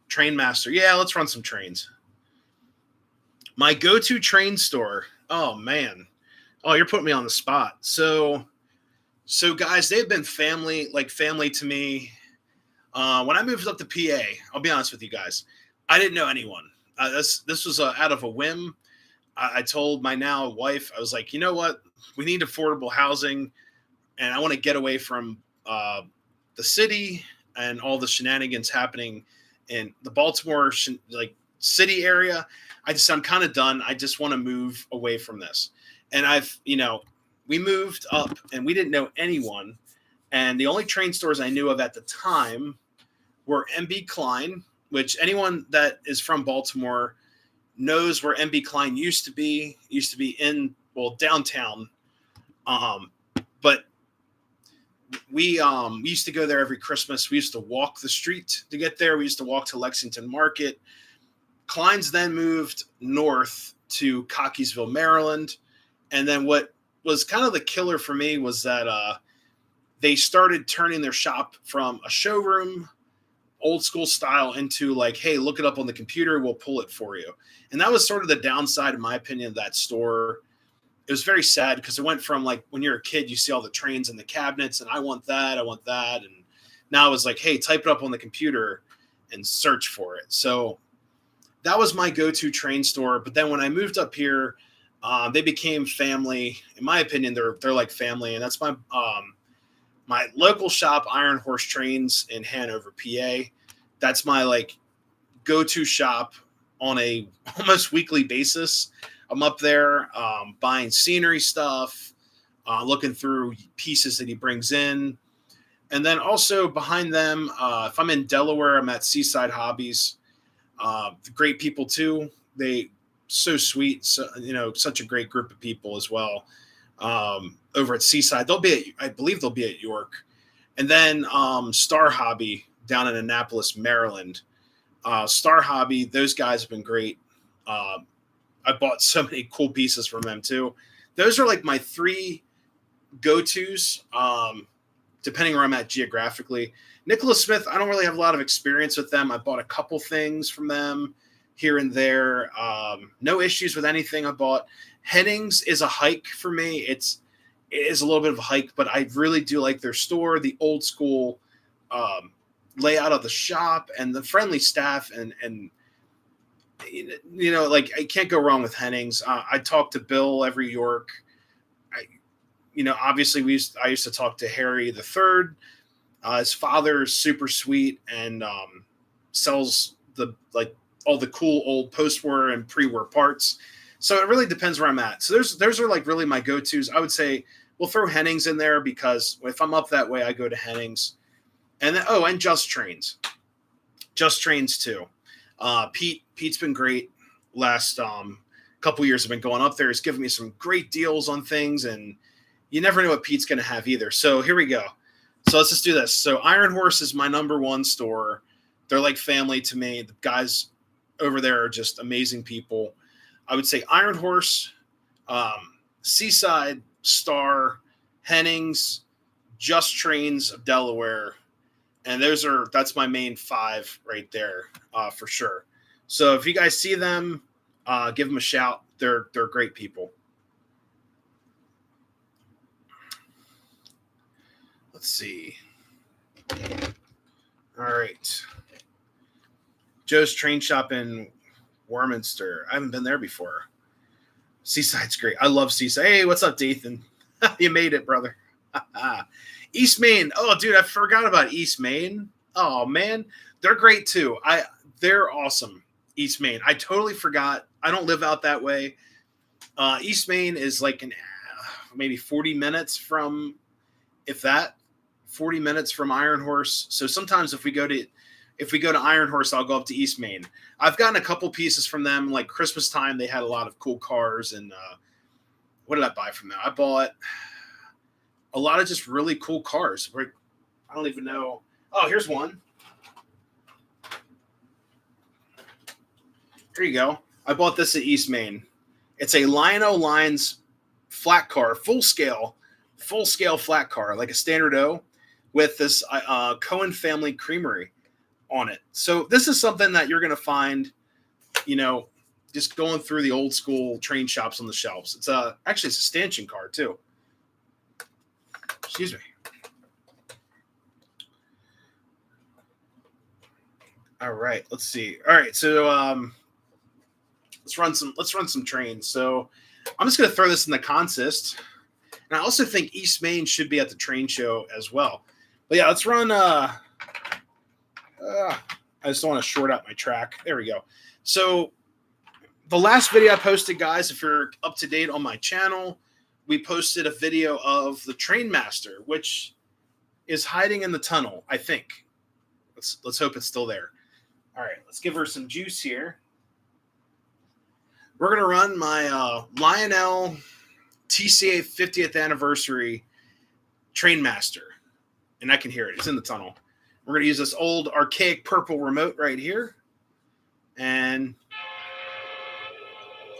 Train Master, yeah. Let's run some trains. My go-to train store. Oh man. Oh, you're putting me on the spot. So guys, they've been family to me. When I moved up to PA, I'll be honest with you guys, I didn't know anyone. This was out of a whim. I told my now wife, I was like, you know what? We need affordable housing, and I want to get away from the city and all the shenanigans happening in the Baltimore city area. I'm kind of done. I just want to move away from this. And we moved up, and we didn't know anyone. And the only train stores I knew of at the time were MB Klein, which anyone that is from Baltimore knows where MB Klein used to be in downtown. But we used to go there every Christmas. We used to walk the street to get there. We used to walk to Lexington Market. Klein's then moved north to Cockeysville, Maryland. And then what was kind of the killer for me was that they started turning their shop from a showroom, old school style, into like, hey, look it up on the computer, we'll pull it for you. And that was sort of the downside, in my opinion, of that store. It was very sad because it went from like when you're a kid, you see all the trains in the cabinets, and I want that. And now it was like, hey, type it up on the computer and search for it. So that was my go-to train store. But then when I moved up here, they became family. In my opinion, they're like family, and that's my local shop, Iron Horse Trains in Hanover, PA. That's my like go-to shop on a almost weekly basis. I'm up there buying scenery stuff, looking through pieces that he brings in. And then also behind them, if I'm in Delaware, I'm at Seaside Hobbies. Great people too. They so sweet. So, such a great group of people as well. Over at Seaside, I believe they'll be at York. And then Star Hobby down in Annapolis, Maryland. Star Hobby, those guys have been great. I bought so many cool pieces from them too. Those are like my three go-tos, depending where I'm at geographically. Nicholas Smith, I don't really have a lot of experience with them. I bought a couple things from them here and there. No issues with anything I bought. Hennings is a hike for me. It is a little bit of a hike, but I really do like their store, the old school layout of the shop, and the friendly staff, and like I can't go wrong with Hennings. I talk to Bill every York. obviously I used to talk to Harry the Third. His father is super sweet and sells all the cool old post-war and pre-war parts. So it really depends where I'm at. So those are like really my go-tos. I would say we'll throw Hennings in there because if I'm up that way, I go to Hennings. And then and Just Trains too. Pete's been great. Last couple years I've been going up there. He's given me some great deals on things, and you never know what Pete's going to have either. So here we go. So let's just do this. So Iron Horse is my number one store. They're like family to me. The guys over there are just amazing people. I would say Iron Horse, Seaside, Star, Hennings, Just Trains of Delaware. And that's my main 5 right there, for sure. So if you guys see them, give them a shout. They're great people. Let's see. All right. Joe's Train Shop in Warminster. I haven't been there before. Seaside's great. I love Seaside. Hey, what's up, Dathan? You made it, brother. East Maine. Oh, dude, I forgot about East Maine. Oh, man. They're great, too. They're awesome, East Maine. I totally forgot. I don't live out that way. East Maine is like maybe 40 minutes from, if that, 40 minutes from Iron Horse. So sometimes if we go to Iron Horse, I'll go up to East Maine. I've gotten a couple pieces from them. Like Christmas time, they had a lot of cool cars. And what did I buy from them? I bought a lot of just really cool cars. I don't even know. Oh, here's one. Here you go. I bought this at East Maine. It's a Lion-O Lines flat car, full scale flat car, like a standard O, with this Cohen family creamery on it. So this is something that you're going to find, just going through the old school train shops on the shelves. It's actually it's a stanchion car too. Excuse me. All right, let's see. All right, so let's run some trains. So I'm just going to throw this in the consist. And I also think East Maine should be at the train show as well. But yeah, let's run. I just don't want to short out my track. There we go. So the last video I posted, guys, if you're up to date on my channel, we posted a video of the Trainmaster, which is hiding in the tunnel, I think. Let's hope it's still there. All right, let's give her some juice here. We're going to run my Lionel TCA 50th anniversary Trainmaster. And I can hear it. It's in the tunnel. We're going to use this old archaic purple remote right here. And,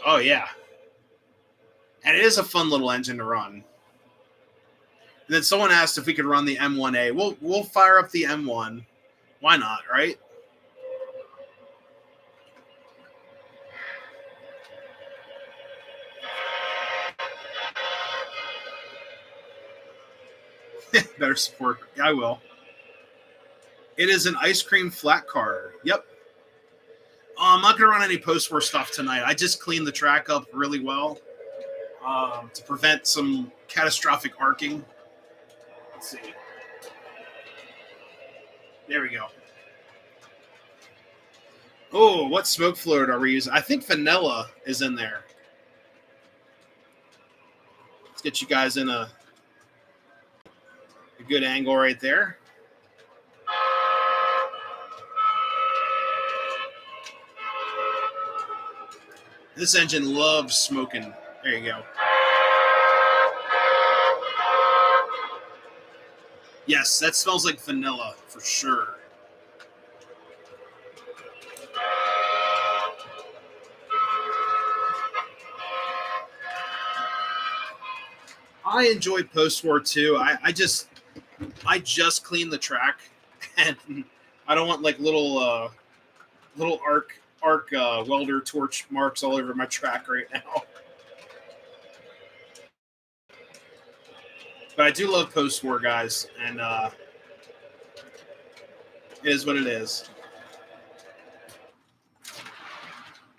oh, yeah. And it is a fun little engine to run. And then someone asked if we could run the M1A. We'll fire up the M1. Why not, right? Better support. Yeah, I will. It is an ice cream flat car. Yep. I'm not going to run any post-war stuff tonight. I just cleaned the track up really well to prevent some catastrophic arcing. Let's see. There we go. Oh, what smoke fluid are we using? I think vanilla is in there. Let's get you guys in a good angle right there. This engine loves smoking. There you go. Yes, that smells like vanilla for sure. I enjoy post-war too. I just cleaned the track, and I don't want like little arc welder torch marks all over my track right now. But I do love post-war, guys, and it is what it is.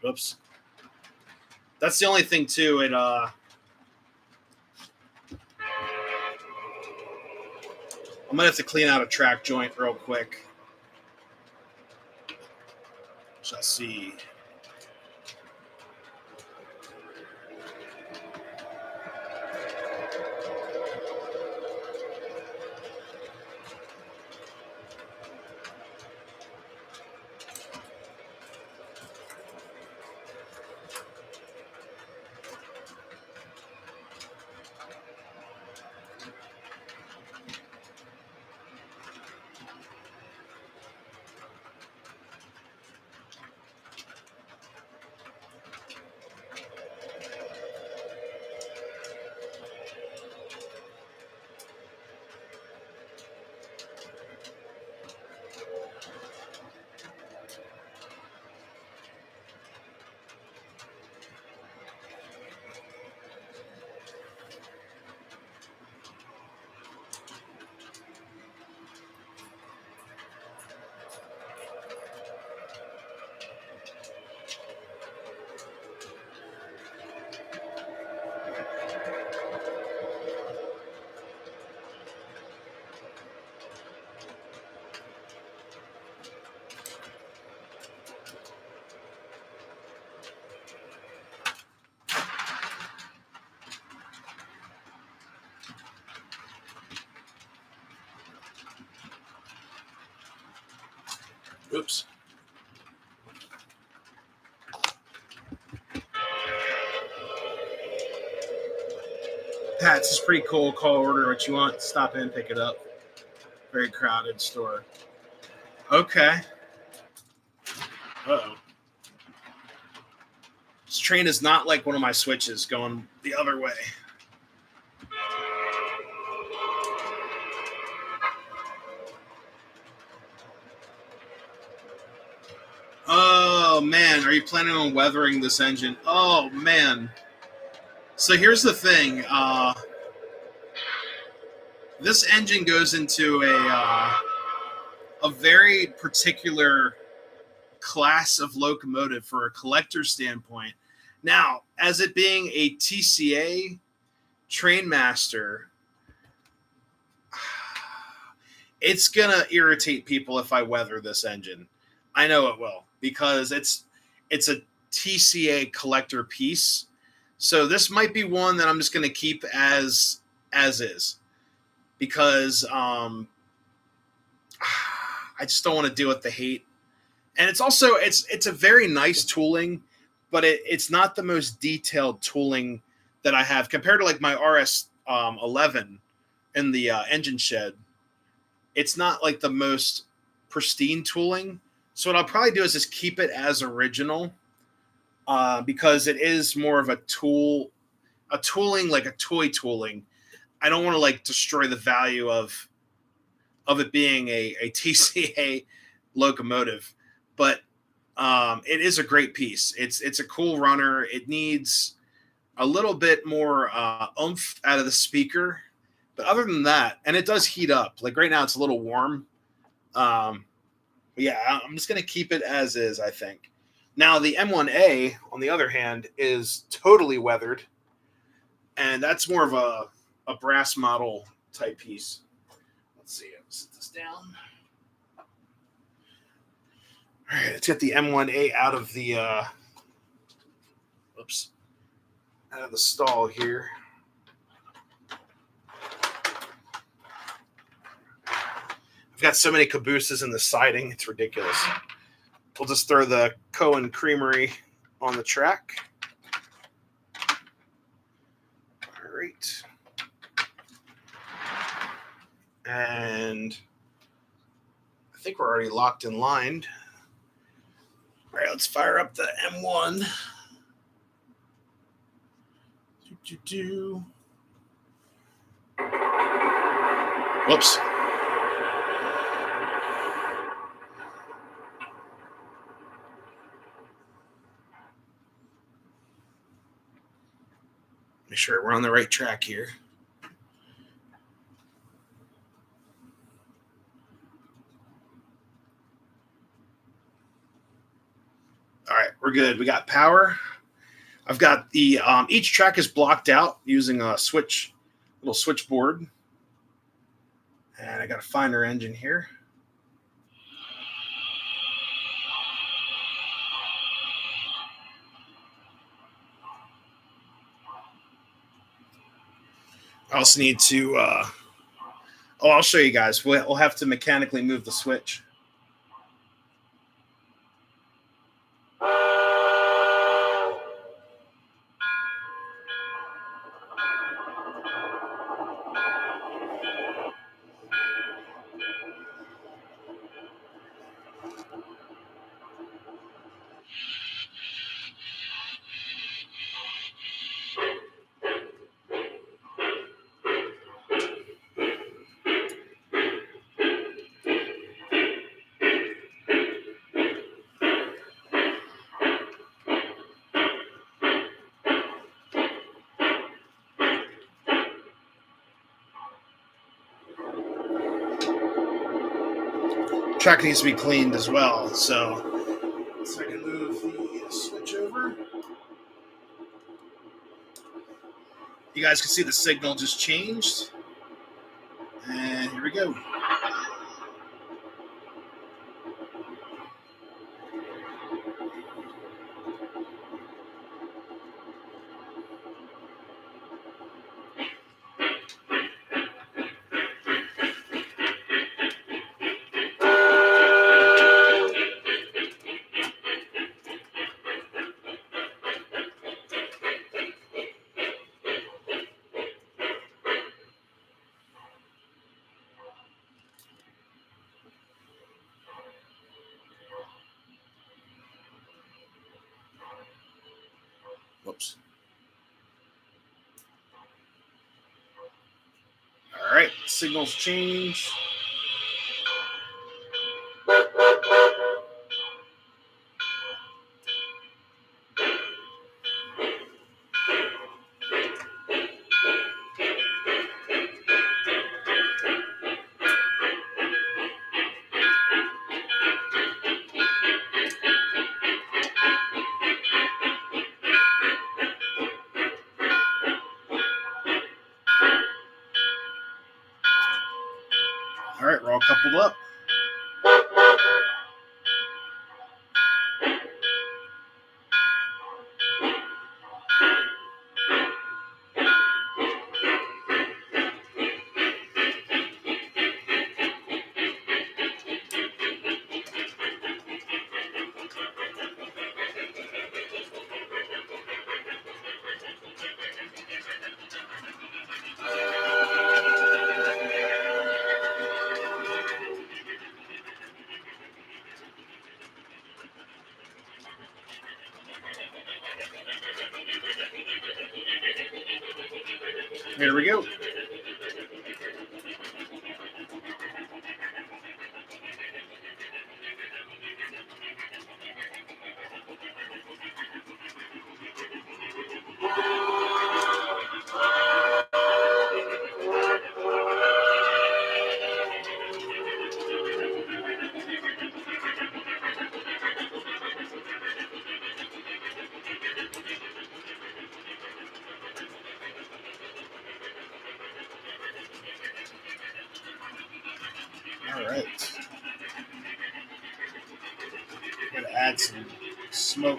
Oops. That's the only thing too. I might have to clean out a track joint real quick. Let's see. Oops. Pat, this is pretty cool. Call order what you want. Stop in, pick it up. Very crowded store. Okay. Uh-oh. This train is not like one of my switches going the other way. Oh, man. Are you planning on weathering this engine? Oh, man. So here's the thing. This engine goes into a very particular class of locomotive for a collector standpoint. Now, as it being a TCA Trainmaster, it's going to irritate people if I weather this engine. I know it will, because it's a TCA collector piece. So this might be one that I'm just going to keep as is, because I just don't want to deal with the hate. And it's also it's a very nice tooling, but it's not the most detailed tooling that I have compared to like my RS 11 in the engine shed. It's not like the most pristine tooling. So what I'll probably do is just keep it as original, because it is more of a tooling, like a toy tooling. I don't want to like destroy the value of it being a TCA locomotive, but it is a great piece. It's a cool runner. It needs a little bit more oomph out of the speaker, but other than that, and it does heat up. Like right now, it's a little warm. But yeah, I'm just gonna keep it as is, I think. Now the M1A, on the other hand, is totally weathered, and that's more of a brass model type piece. Let's see. I'll set this down. All right, let's get the M1A out of the out of the stall here. I've got so many cabooses in the siding, it's ridiculous. We'll just throw the Cohen Creamery on the track. All right. And I think we're already locked and lined. All right, let's fire up the M1. Whoops. Make sure we're on the right track here. All right, we're good. We got power. I've got the each track is blocked out using a little switchboard, And I got to find our engine here. I also need to, I'll show you guys. We'll have to mechanically move the switch. Track needs to be cleaned as well, so I can move the switch over. You guys can see the signal just changed. And here we go. Whoops. All right, signals change. All right, we're all coupled up. Here we go. All right. Gotta add some smoke.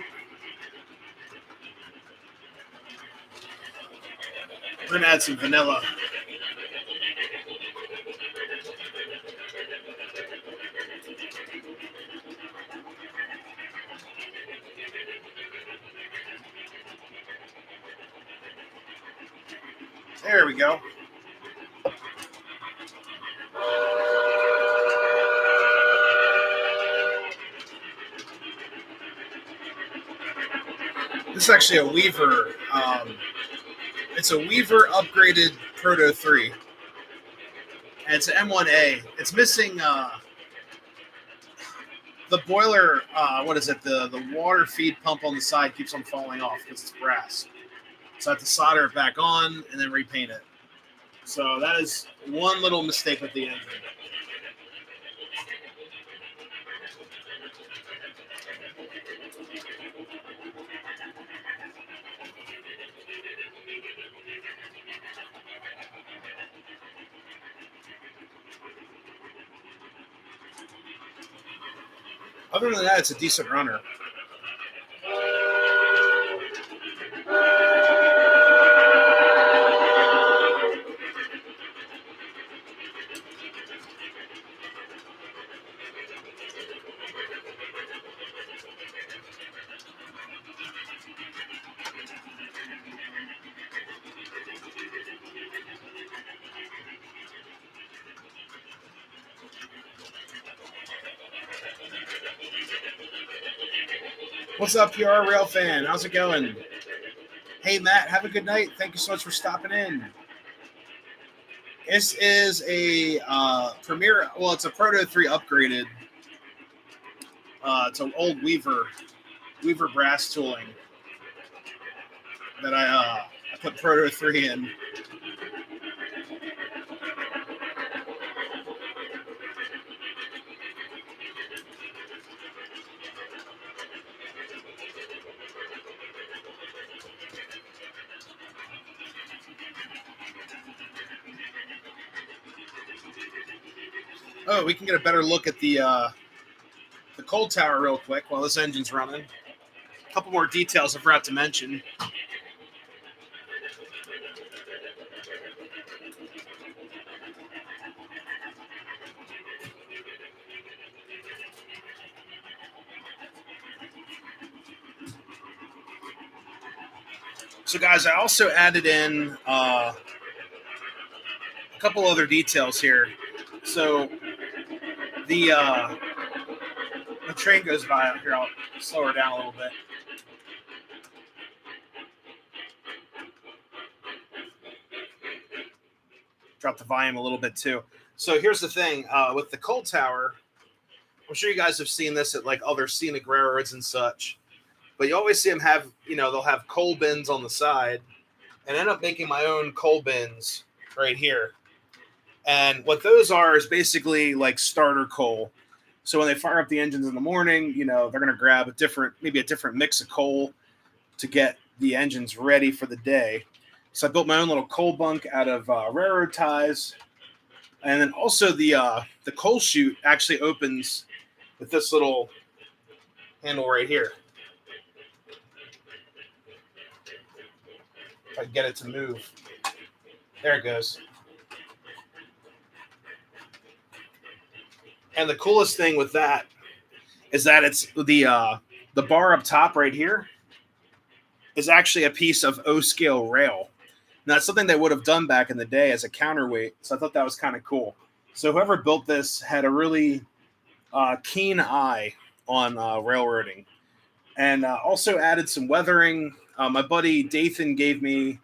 We're gonna add some vanilla. There we go. This is actually a Weaver. It's a Weaver upgraded Proto 3. And it's an M1A. It's missing the boiler. What is it? The water feed pump on the side keeps on falling off because it's brass. So I have to solder it back on and then repaint it. So that is one little mistake with the engine. Other than that, it's a decent runner. What's up, PR Rail fan? How's it going? Hey, Matt, have a good night. Thank you so much for stopping in. This is a Premier. Well, it's a Proto 3 upgraded. It's an old Weaver brass tooling that I put Proto 3 in. Oh, we can get a better look at the coal tower real quick while this engine's running. A couple more details I forgot to mention. So, guys, I also added in a couple other details here. So, the train goes by up here. I'll slow her down a little bit. Drop the volume a little bit too. So here's the thing with the coal tower. I'm sure you guys have seen this at like other scenic railroads and such, but you always see them have, they'll have coal bins on the side, and I end up making my own coal bins right here. And what those are is basically like starter coal. So when they fire up the engines in the morning, they're going to grab maybe a different mix of coal to get the engines ready for the day. So I built my own little coal bunk out of railroad ties. And then also the coal chute actually opens with this little handle right here. If I can get it to move. There it goes. And the coolest thing with that is that it's the bar up top right here is actually a piece of O-scale rail. And that's something they would have done back in the day as a counterweight. So I thought that was kind of cool. So whoever built this had a really keen eye on railroading. And also added some weathering. My buddy Dathan gave me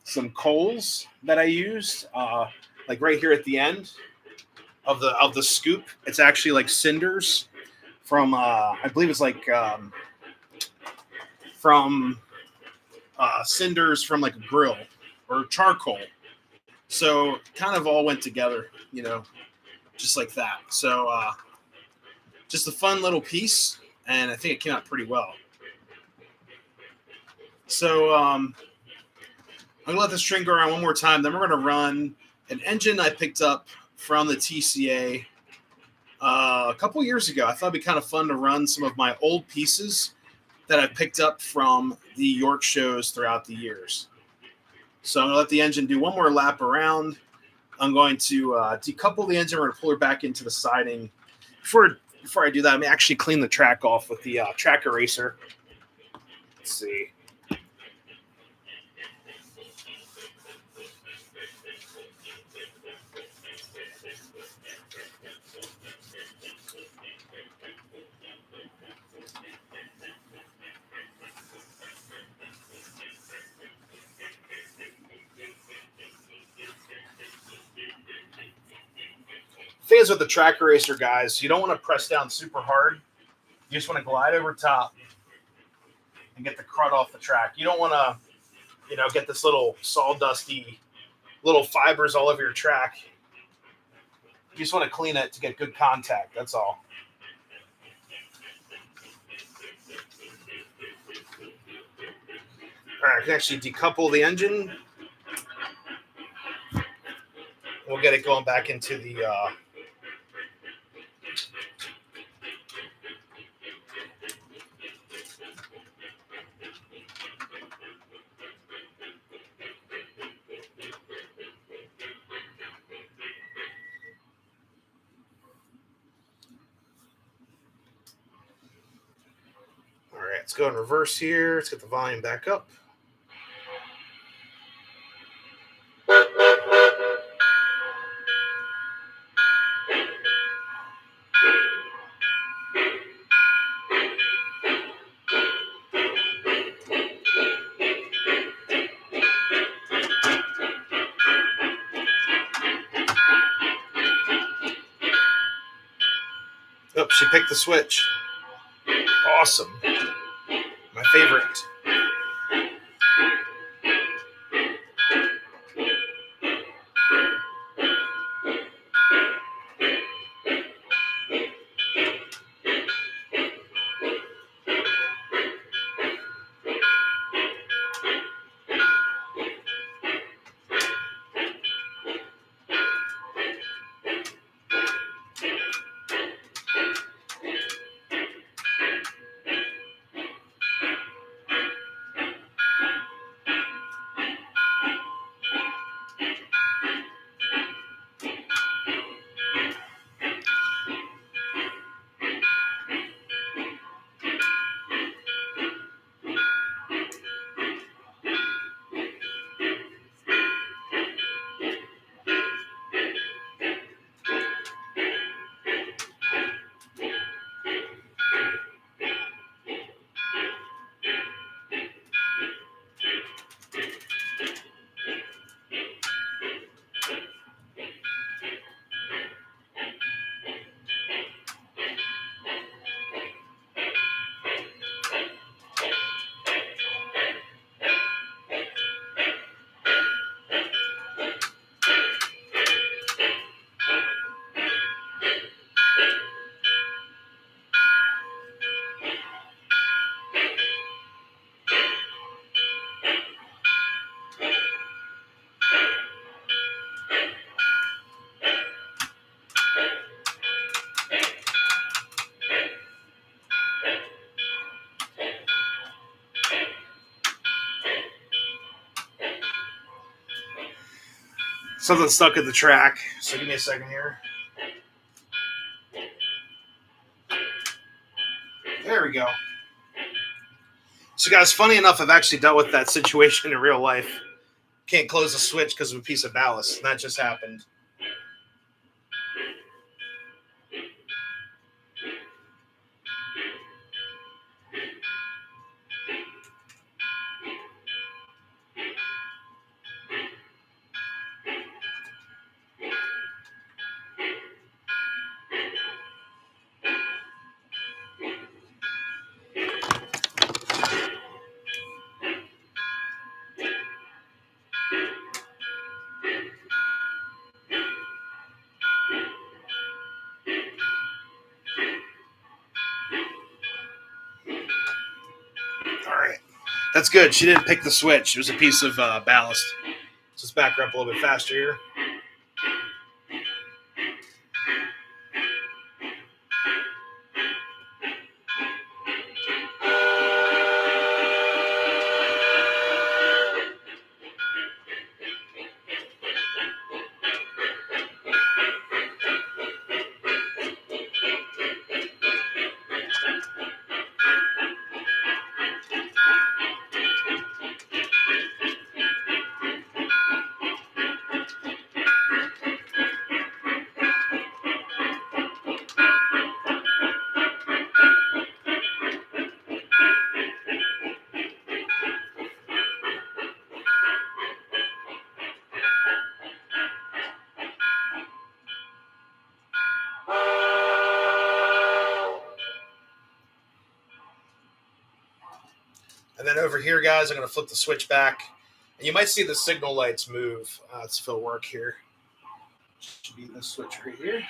some coals that I used, like right here at the end of the scoop. It's actually like cinders from I believe it's like from cinders from like a grill or charcoal. So kind of all went together, just like that. So just a fun little piece, and I think it came out pretty well. So I'm gonna let this train go around one more time. Then we're gonna run an engine I picked up from the TCA a couple years ago. I thought it'd be kind of fun to run some of my old pieces that I picked up from the York shows throughout the years. So I'm going to let the engine do one more lap around. I'm going to decouple the engine. We're going to pull her back into the siding. Before I do that, let me actually clean the track off with the track eraser. Let's see. Thing is with the track eraser, guys, you don't want to press down super hard. You just want to glide over top and get the crud off the track. You don't want to, get this little sawdusty little fibers all over your track. You just want to clean it to get good contact. That's all. All right, I can actually decouple the engine. We'll get it going back into the let's go in reverse here. Let's get the volume back up. Oh, she picked the switch. Awesome. My favorite. Something stuck at the track. So give me a second here. There we go. So guys, funny enough, I've actually dealt with that situation in real life. Can't close the switch because of a piece of ballast. And that just happened. All right. That's good. She didn't pick the switch. It was a piece of ballast. So let's back her up a little bit faster here. And then over here, guys, I'm going to flip the switch back. And you might see the signal lights move. Let's fill work here. Should be this switch right here.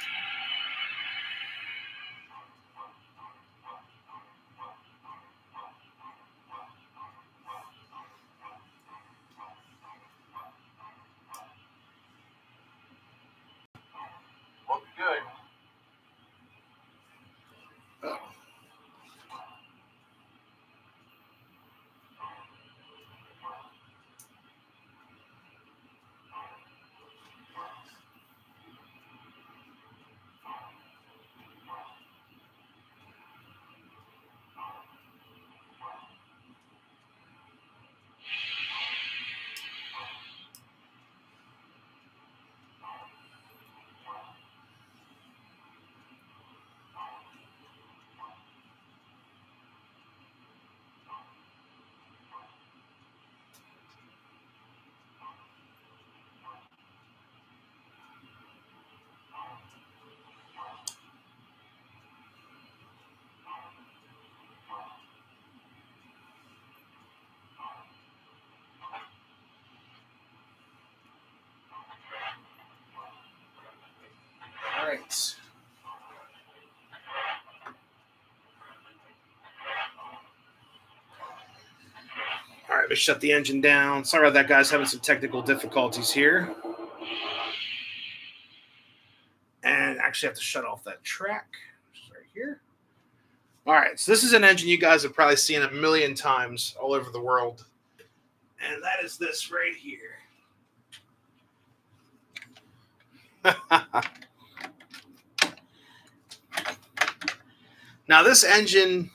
Look good. Oh. right, let's shut the engine down. Sorry about that, guys. Having some technical difficulties here. And actually have to shut off that track. Right here. All right, so this is an engine you guys have probably seen a million times all over the world. And that is this right here. Now, this engine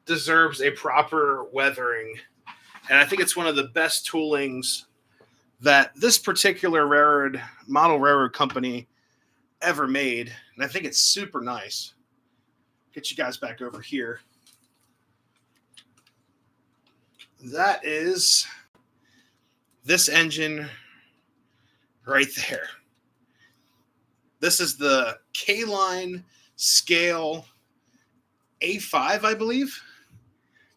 deserves a proper weathering. And I think it's one of the best toolings that this particular model railroad company ever made. And I think it's super nice. Get you guys back over here. That is this engine right there. This is the K-Line scale A5, I believe.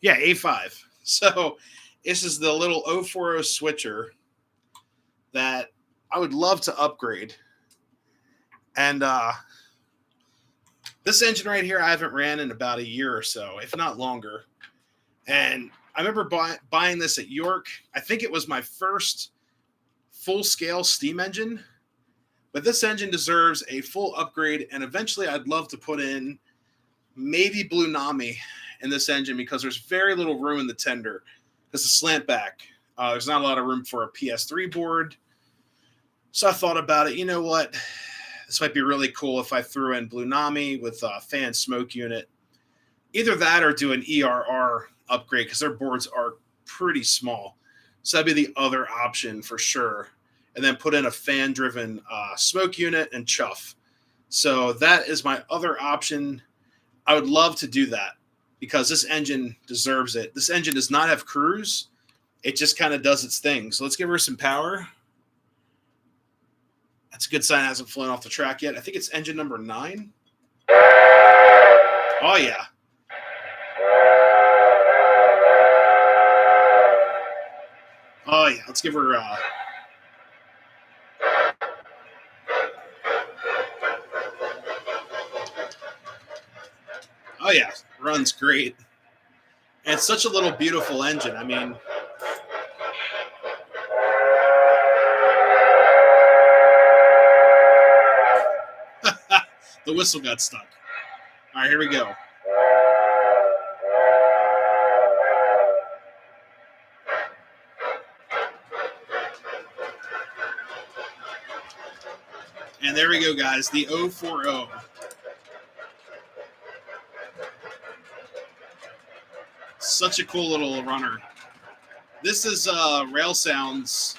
Yeah, A5. So this is the little 040 switcher that I would love to upgrade. And this engine right here, I haven't ran in about a year or so, if not longer. And I remember buying this at York. I think it was my first full-scale steam engine. But this engine deserves a full upgrade, and eventually I'd love to put in maybe Blue Nami in this engine because there's very little room in the tender. It's a slant back. There's not a lot of room for a PS3 board. So I thought about it. You know what? This might be really cool if I threw in Blue Nami with a fan smoke unit. Either that or do an ERR upgrade because their boards are pretty small. So that'd be the other option for sure. And then put in a fan-driven smoke unit and chuff. So that is my other option. I would love to do that because this engine deserves it. This engine does not have cruise. It just kind of does its thing. So let's give her some power. That's a good sign it hasn't flown off the track yet. I think it's engine number 9. Oh, yeah. Oh, yeah. Let's give her... Oh, yeah. Runs great. And it's such a little beautiful engine. I mean... The whistle got stuck. All right, here we go. And there we go, guys. The 040. Such a cool little runner. This is Rail Sounds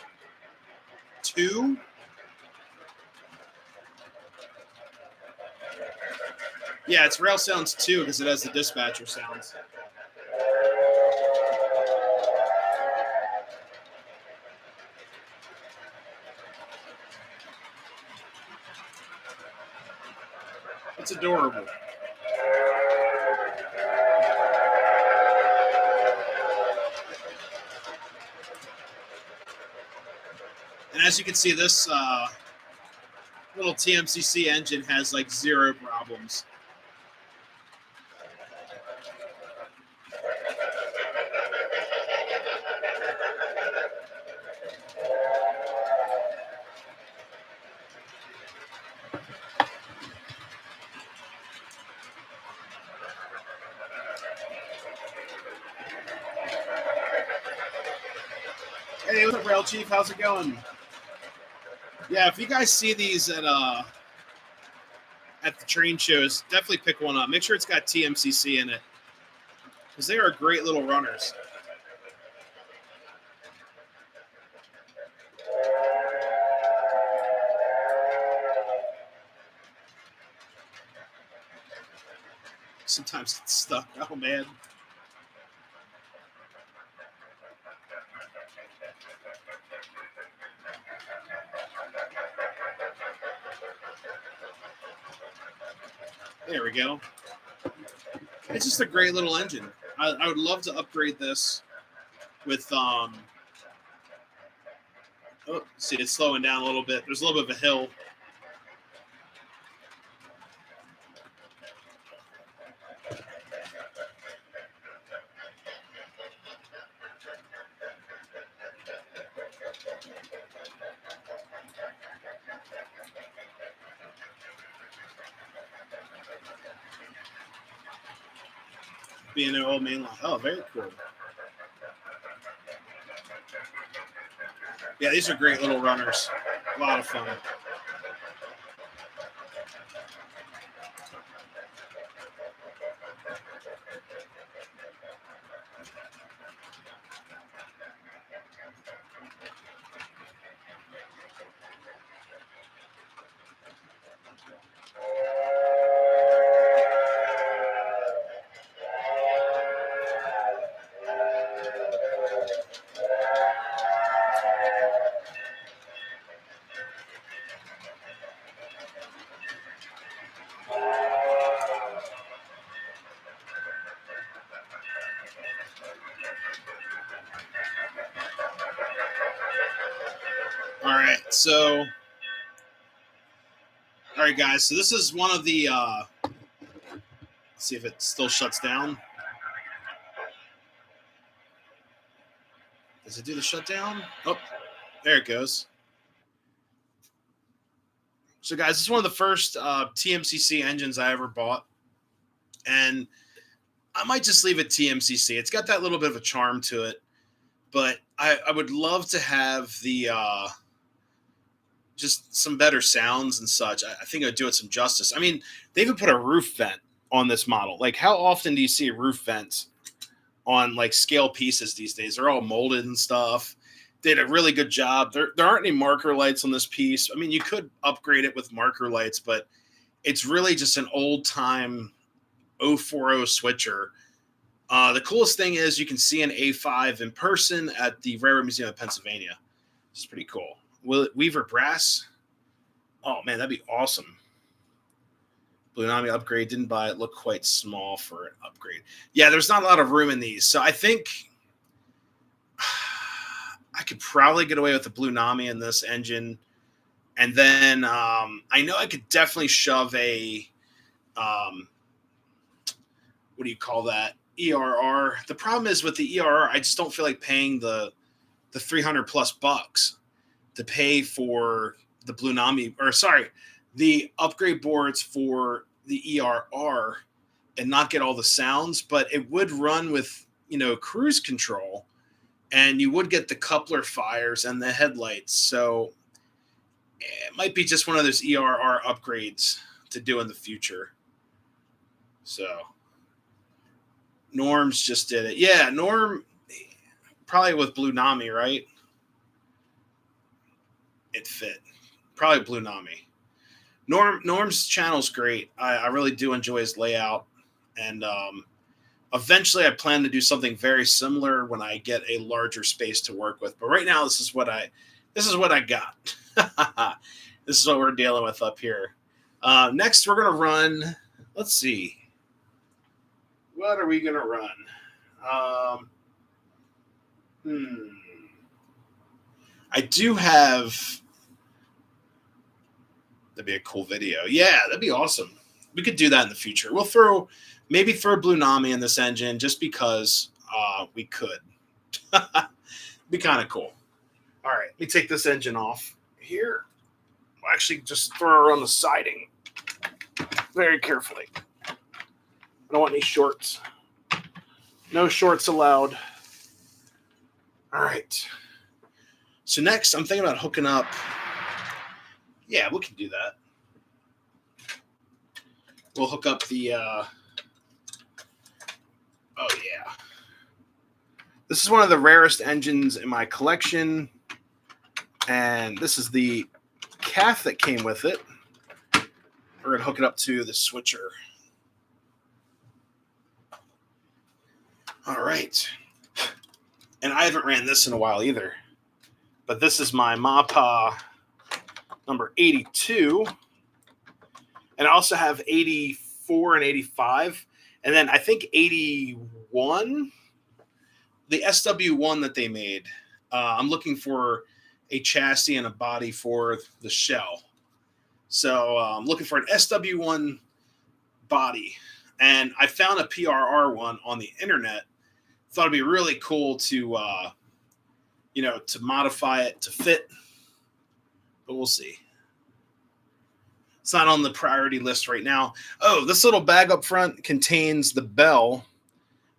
2. Yeah, it's Rail Sounds 2 because it has the dispatcher sounds. It's adorable. And as you can see, this little TMCC engine has like 0 problems. Hey, what's up, Rail Chief? How's it going? Yeah, if you guys see these at the train shows, definitely pick one up. Make sure it's got TMCC in it because they are great little runners. Sometimes it's stuck. Oh, man. There we go. It's just a great little engine. I would love to upgrade this with oh, see, it's slowing down a little bit. There's a little bit of a hill. being an old mainline. Oh, very cool. Yeah, these are great little runners. A lot of fun. All right, so, all right, guys. So this is one of the. Let's see if it still shuts down. Does it do the shutdown? Oh, there it goes. So, guys, this is one of the first TMCC engines I ever bought, and I might just leave it TMCC. It's got that little bit of a charm to it, but I would love to have the just some better sounds and such. I think it would do it some justice. I mean, they even put a roof vent on this model. Like, how often do you see roof vents on like scale pieces these days? They're all molded and stuff. They did a really good job. There aren't any marker lights on this piece. I mean, you could upgrade it with marker lights, but it's really just an old time 040 switcher. The coolest thing is you can see an A5 in person at the Railroad Museum of Pennsylvania. It's pretty cool. Weaver brass. Oh man, that'd be awesome. Blue Nami upgrade. Didn't buy it. Looked quite small for an upgrade. Yeah, there's not a lot of room in these. So I think I could probably get away with the Blue Nami in this engine. And then I know I could definitely shove a, what do you call that? ERR. The problem is with the ERR, I just don't feel like paying the 300 plus bucks to pay for the Blue Nami, or sorry, the upgrade boards for the ERR and not get all the sounds, but it would run with, cruise control, and you would get the coupler fires and the headlights. So it might be just one of those ERR upgrades to do in the future. So Norm's just did it. Yeah, Norm, probably with Blue Nami, right? It fit. Probably Blue Nami. Norm's channel's great. I really do enjoy his layout, and eventually I plan to do something very similar when I get a larger space to work with. But right now, this is what I got. This is what we're dealing with up here. Next, we're gonna run. Let's see. What are we gonna run? I do have. That'd be a cool video. Yeah, that'd be awesome. We could do that in the future. We'll maybe throw Blue Nami in this engine just because we could. Be kind of cool. All right, let me take this engine off here. We'll actually just throw her on the siding very carefully. I don't want any shorts. No shorts allowed. All right. So next, I'm thinking about hooking up. Yeah, we can do that. We'll hook up the. Oh yeah. This is one of the rarest engines in my collection, and this is the calf that came with it. We're gonna hook it up to the switcher. All right. And I haven't ran this in a while either, but this is my Mappa number 82, and I also have 84 and 85, and then I think 81, the SW1 that they made. I'm looking for a chassis and a body for the shell, so I'm looking for an SW1 body, and I found a PRR one on the internet. Thought it'd be really cool to to modify it to fit. But we'll see. It's not on the priority list right now. Oh, this little bag up front contains the bell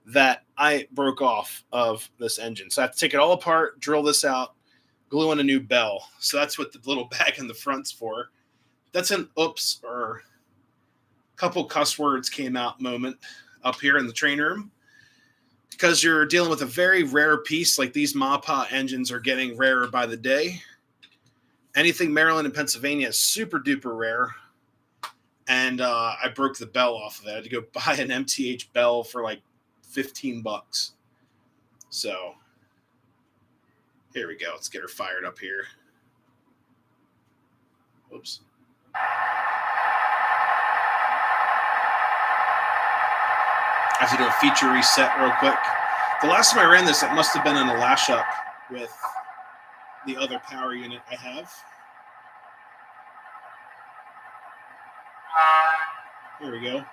that I broke off of this engine. So I have to take it all apart, drill this out, glue in a new bell. So that's what the little bag in the front's for. That's an oops or a couple cuss words came out moment up here in the train room, because you're dealing with a very rare piece. Like these MAPA engines are getting rarer by the day. Anything Maryland and Pennsylvania is super duper rare. And I broke the bell off of it. I had to go buy an MTH bell for like $15. So here we go. Let's get her fired up here. Oops. I have to do a feature reset real quick. The last time I ran this, it must have been on a lash up with the other power unit I have. Here we go.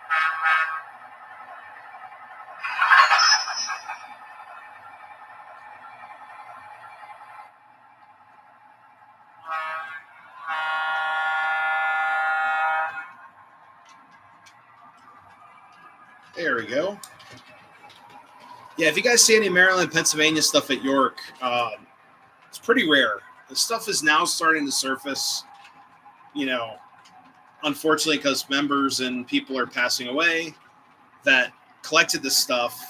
There we go. Yeah, if you guys see any Maryland, Pennsylvania stuff at York, it's pretty rare. The stuff is now starting to surface, you know, unfortunately, because members and people are passing away that collected this stuff.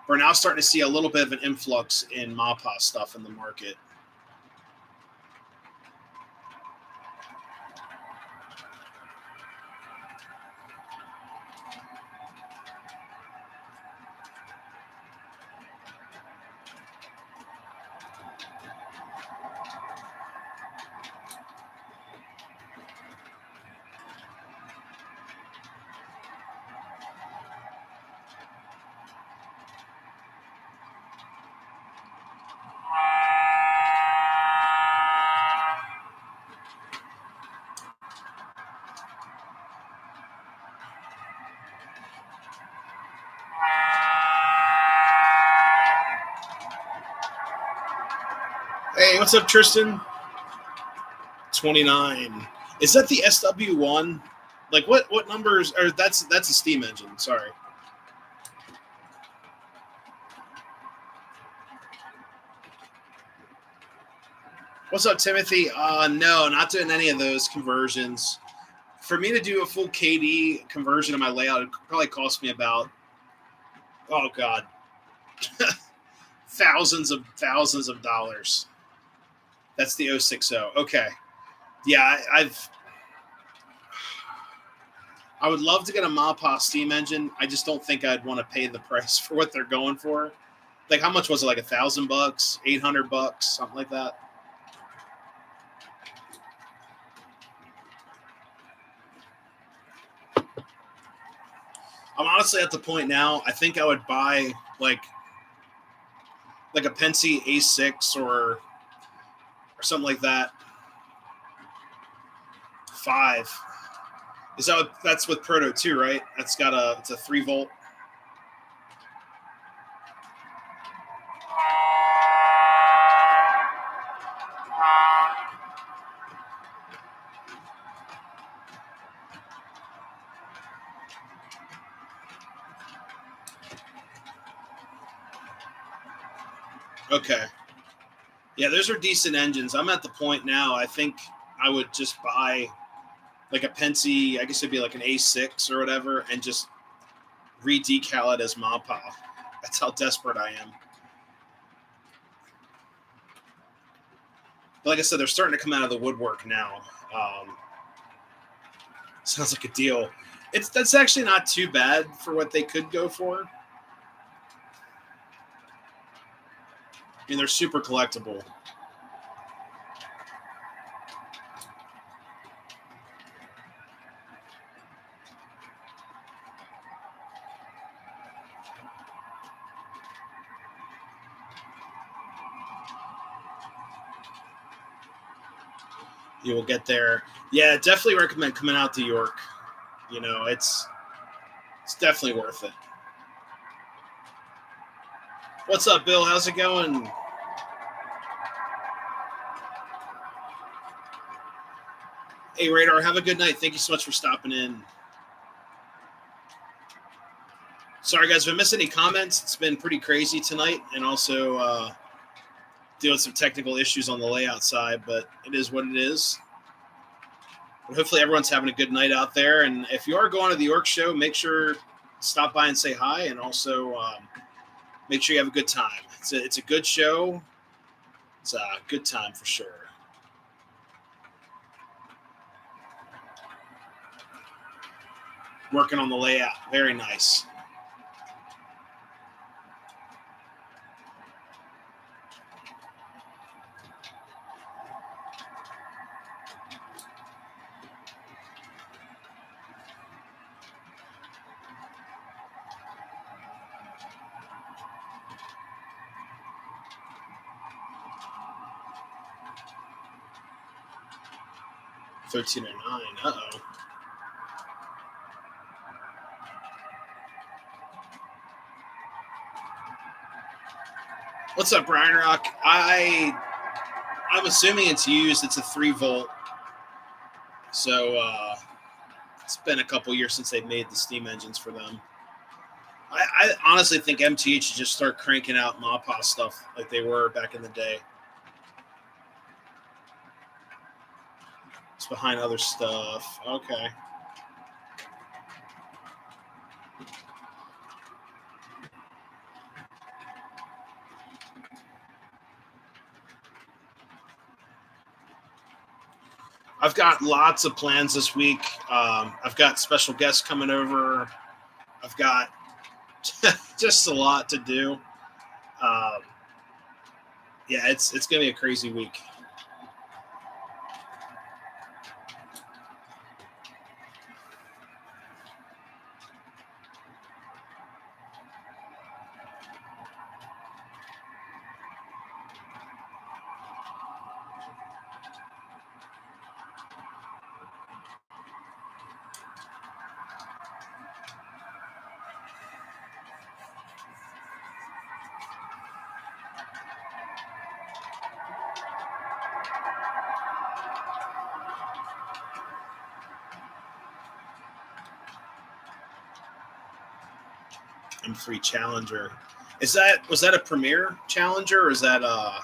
We're now starting to see a little bit of an influx in MAPA stuff in the market. Hey, what's up, Tristan? 29. Is that the SW1? Like what numbers? Or that's a steam engine. Sorry. What's up, Timothy? No, not doing any of those conversions. For me to do a full KD conversion of my layout, it probably cost me about, oh God, thousands of dollars. That's the 060. Okay. Yeah, I would love to get a MAPA steam engine. I just don't think I'd want to pay the price for what they're going for. Like, how much was it? Like $1,000, $800, something like that. I'm honestly at the point now, I think I would buy like a Penske A6 or something like that. 5. Is that that's with Proto 2, right? It's a 3-volt. Okay. Yeah, those are decent engines. I'm at the point now, I think I would just buy like a Penske, I guess it'd be like an A6 or whatever, and just re-decal it as MAPA. That's how desperate I am. But like I said, they're starting to come out of the woodwork now. Sounds like a deal. That's actually not too bad for what they could go for. I mean, they're super collectible. You will get there. Yeah, definitely recommend coming out to York. You know, it's definitely worth it. What's up, Bill? How's it going? Hey, Radar, have a good night. Thank you so much for stopping in. Sorry, guys, if I missed any comments, it's been pretty crazy tonight, and also dealing with some technical issues on the layout side, but it is what it is. But hopefully everyone's having a good night out there, and if you are going to the York show, make sure to stop by and say hi, and also make sure you have a good time. It's a good show. It's a good time for sure. Working on the layout. Very nice. $13.09. Uh-oh. What's up, Brian Rock? I'm assuming it's used. It's a 3-volt. So it's been a couple years since they've made the steam engines for them. I honestly think MTH should just start cranking out Mappa stuff like they were back in the day. It's behind other stuff. Okay. I've got lots of plans this week. I've got special guests coming over. I've got just a lot to do. Yeah, it's going to be a crazy week. M3 Challenger. Was that a Premier Challenger or is that a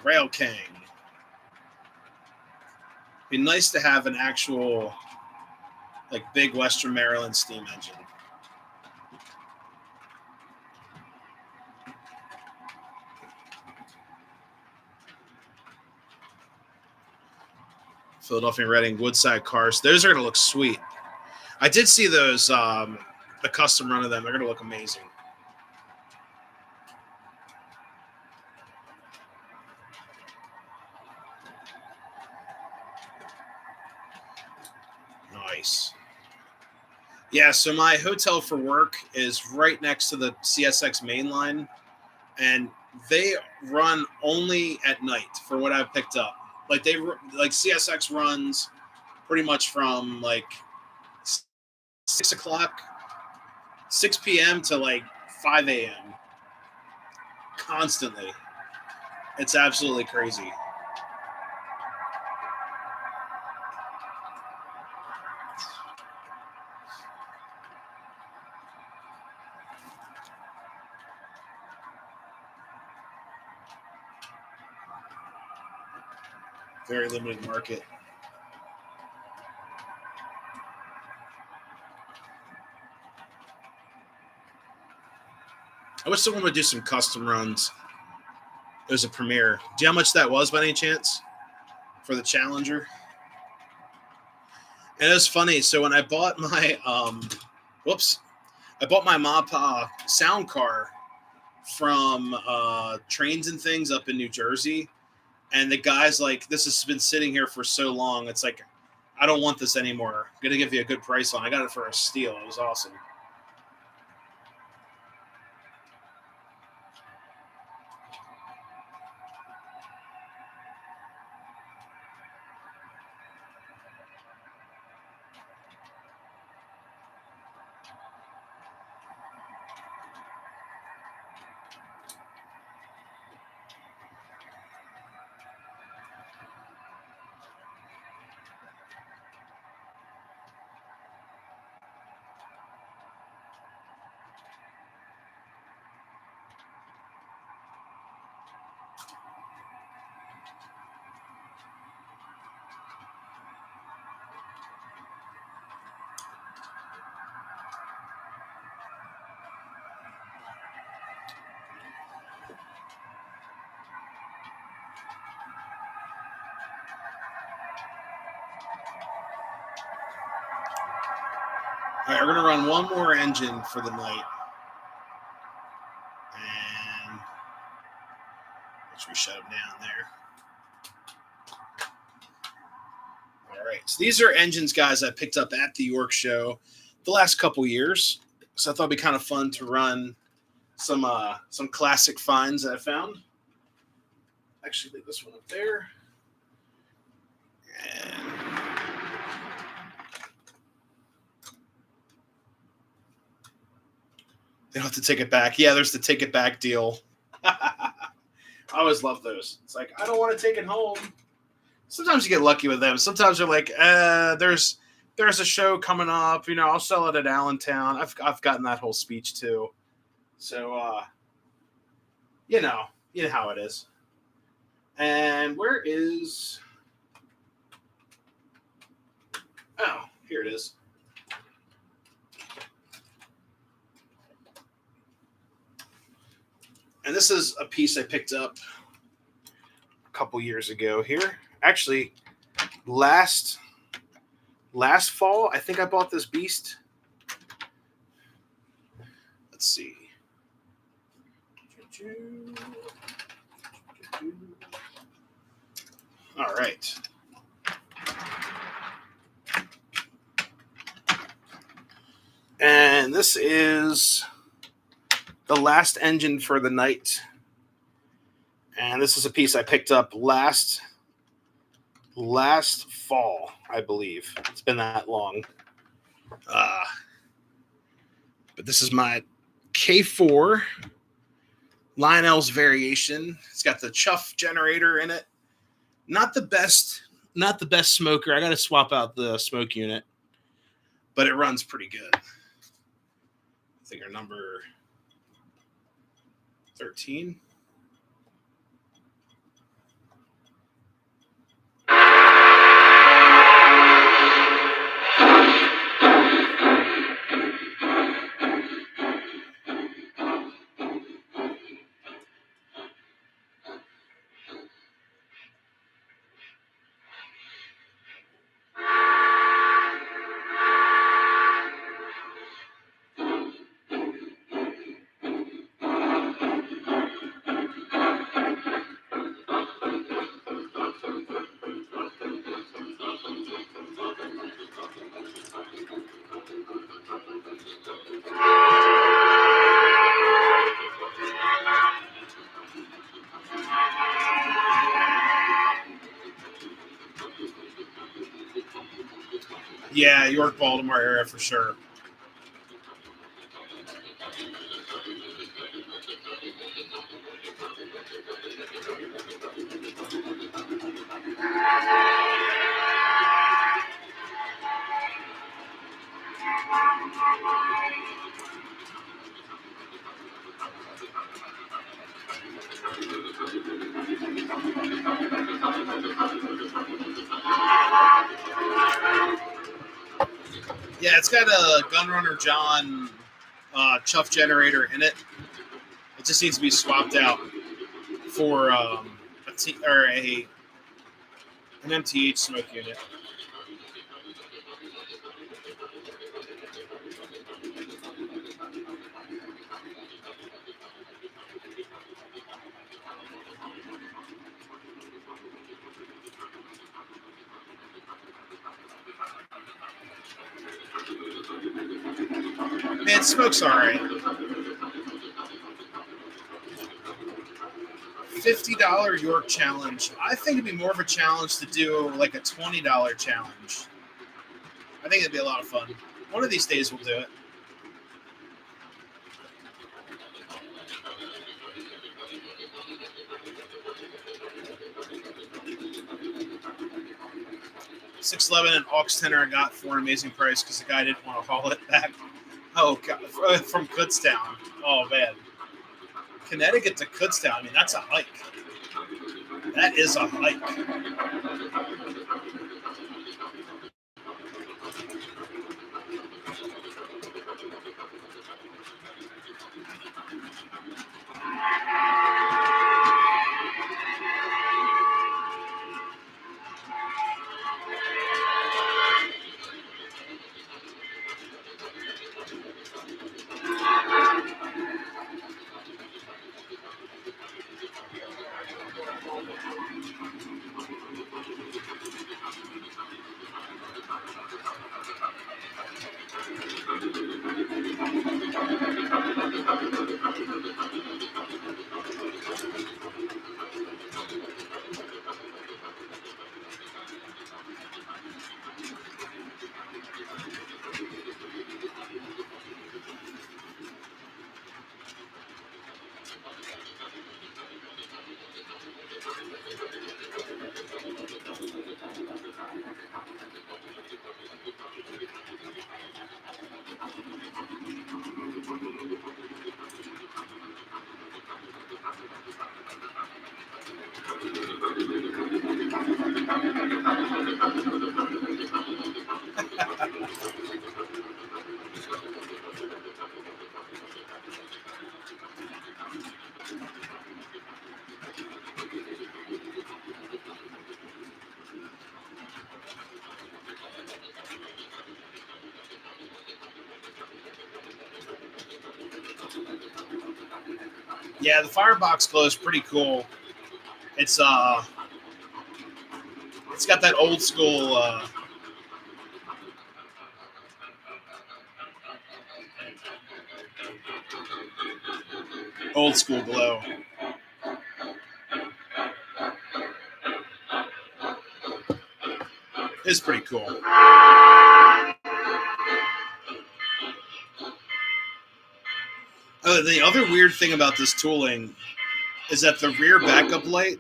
Rail King? Be nice to have an actual like big Western Maryland steam engine. Philadelphia Reading Woodside cars. Those are going to look sweet. I did see those, the custom run of them. They're going to look amazing. Nice. Yeah, so my hotel for work is right next to the CSX main line, and they run only at night for what I've picked up. Like CSX runs pretty much from like 6 p.m. to like 5 a.m. constantly. It's absolutely crazy. Very limited market. I wish someone would do some custom runs. It was a Premier. Do you know how much that was by any chance for the Challenger? And it was funny. So when I bought my I bought my Mappa sound car from Trains and Things up in New Jersey, and the guy's like, "This has been sitting here for so long. It's like, I don't want this anymore. I'm gonna give you a good price on it." I got it for a steal. It was awesome. All right, we're going to run one more engine for the night. And let's we shut them down there. All right, so these are engines, guys, I picked up at the York Show the last couple years. So I thought it'd be kind of fun to run some classic finds that I found. Actually, leave this one up there. And they don't have to take it back. Yeah, there's the take it back deal. I always love those. It's like, I don't want to take it home. Sometimes you get lucky with them. Sometimes they're like, there's a show coming up. You know, I'll sell it at Allentown. I've gotten that whole speech too. So, you know how it is. And where is? Oh, here it is. And this is a piece I picked up a couple years ago here. Actually, last fall, I think I bought this beast. Let's see. All right. And this is the last engine for the night. And this is a piece I picked up last fall, I believe. It's been that long. But this is my K4 Lionel's variation. It's got the chuff generator in it. Not the best smoker. I got to swap out the smoke unit, but it runs pretty good. I think our number 13. Yeah, York, Baltimore area for sure. Yeah, it's got a Gunrunner John chuff generator in it. It just needs to be swapped out for an MTH smoke unit. Man, smoke's all right. $50 York challenge. I think it'd be more of a challenge to do like a $20 challenge. I think it'd be a lot of fun. One of these days we'll do it. $611 an aux tenor I got for an amazing price because the guy didn't want to haul it back. Oh God, from Kutztown. Oh man, Connecticut to Kutztown. I mean, that's a hike. That is a hike. Yeah, the firebox glow is pretty cool. It's got that old school glow. It's pretty cool. The other weird thing about this tooling is that the rear backup light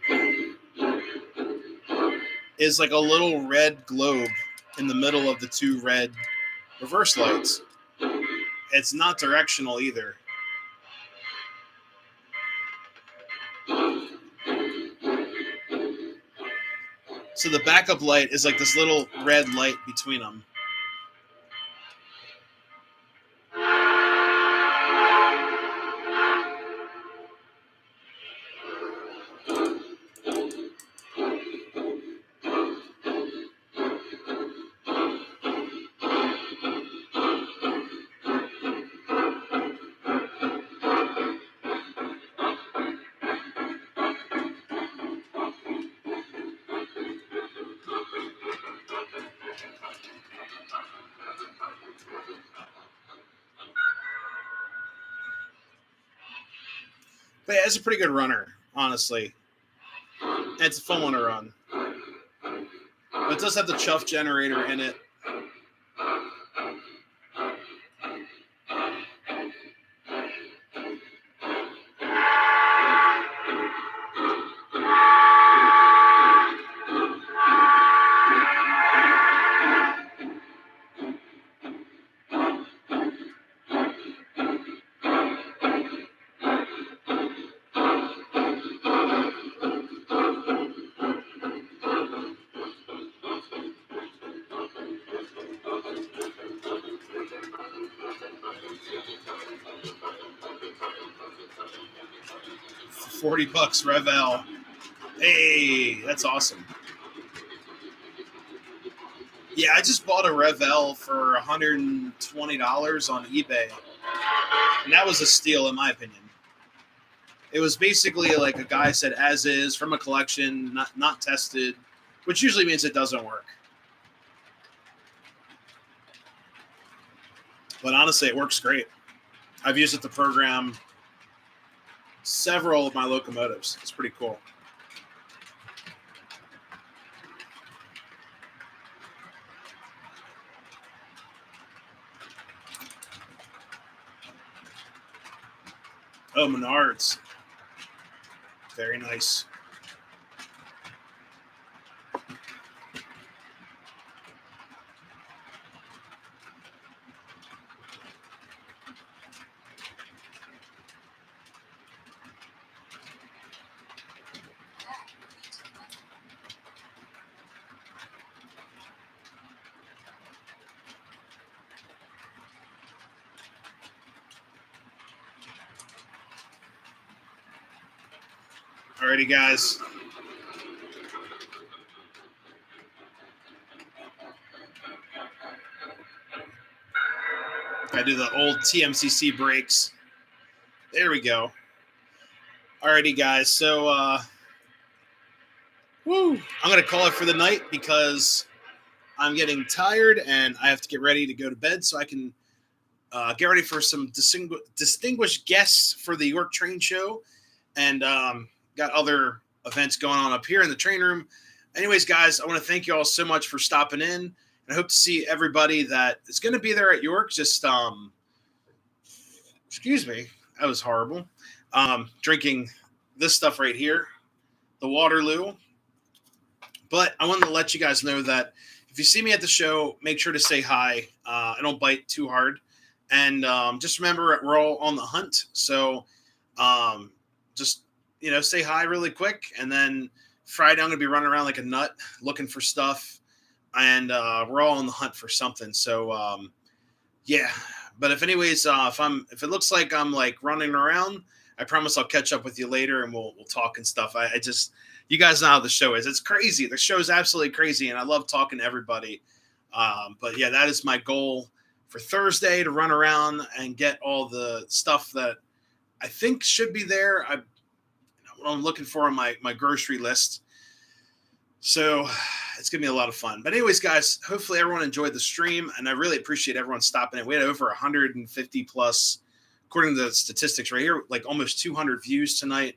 is like a little red globe in the middle of the two red reverse lights. It's not directional either. So the backup light is like this little red light between them. But yeah, it's a pretty good runner, honestly. And it's a fun one to run. But it does have the chuff generator in it. $40 Revell. Hey, that's awesome. Yeah, I just bought a Revell for $120 on eBay. And that was a steal, in my opinion. It was basically like a guy said, as is, from a collection, not tested, which usually means it doesn't work. But honestly, it works great. I've used it to program several of my locomotives. It's pretty cool. Oh, Menards. Very nice. Alrighty, guys. I do the old TMCC brakes. There we go. Alrighty, guys. So, I'm going to call it for the night because I'm getting tired and I have to get ready to go to bed so I can get ready for some distinguished guests for the York Train Show. And got other events going on up here in the train room. Anyways, guys, I want to thank you all so much for stopping in. And I hope to see everybody that is going to be there at York. Just, excuse me, that was horrible. Drinking this stuff right here, the Waterloo. But I wanted to let you guys know that if you see me at the show, make sure to say hi. I don't bite too hard. And just remember, we're all on the hunt. So just, say hi really quick and then Friday I'm going to be running around like a nut looking for stuff, and we're all on the hunt for something. So yeah. But if it looks like I'm like running around, I promise I'll catch up with you later and we'll talk and stuff. I just, you guys know how the show is. It's crazy. The show is absolutely crazy, and I love talking to everybody. But yeah, that is my goal for Thursday, to run around and get all the stuff that I think should be there. What I'm looking for on my grocery list. So it's going to be a lot of fun. But anyways, guys, hopefully everyone enjoyed the stream, and I really appreciate everyone stopping in. We had over 150 plus, according to the statistics right here, like almost 200 views tonight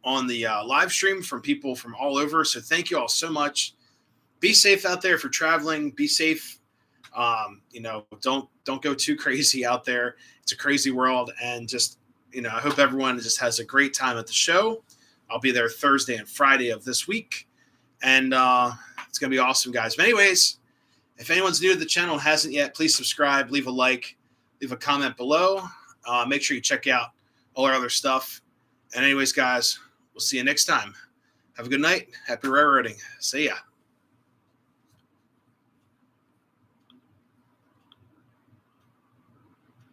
on the live stream from people from all over. So thank you all so much. Be safe out there if you're traveling. Be safe. Don't go too crazy out there. It's a crazy world, and just, I hope everyone just has a great time at the show. I'll be there Thursday and Friday of this week. And it's going to be awesome, guys. But anyways, if anyone's new to the channel and hasn't yet, please subscribe, leave a like, leave a comment below. Make sure you check out all our other stuff. And anyways, guys, we'll see you next time. Have a good night. Happy railroading. See ya.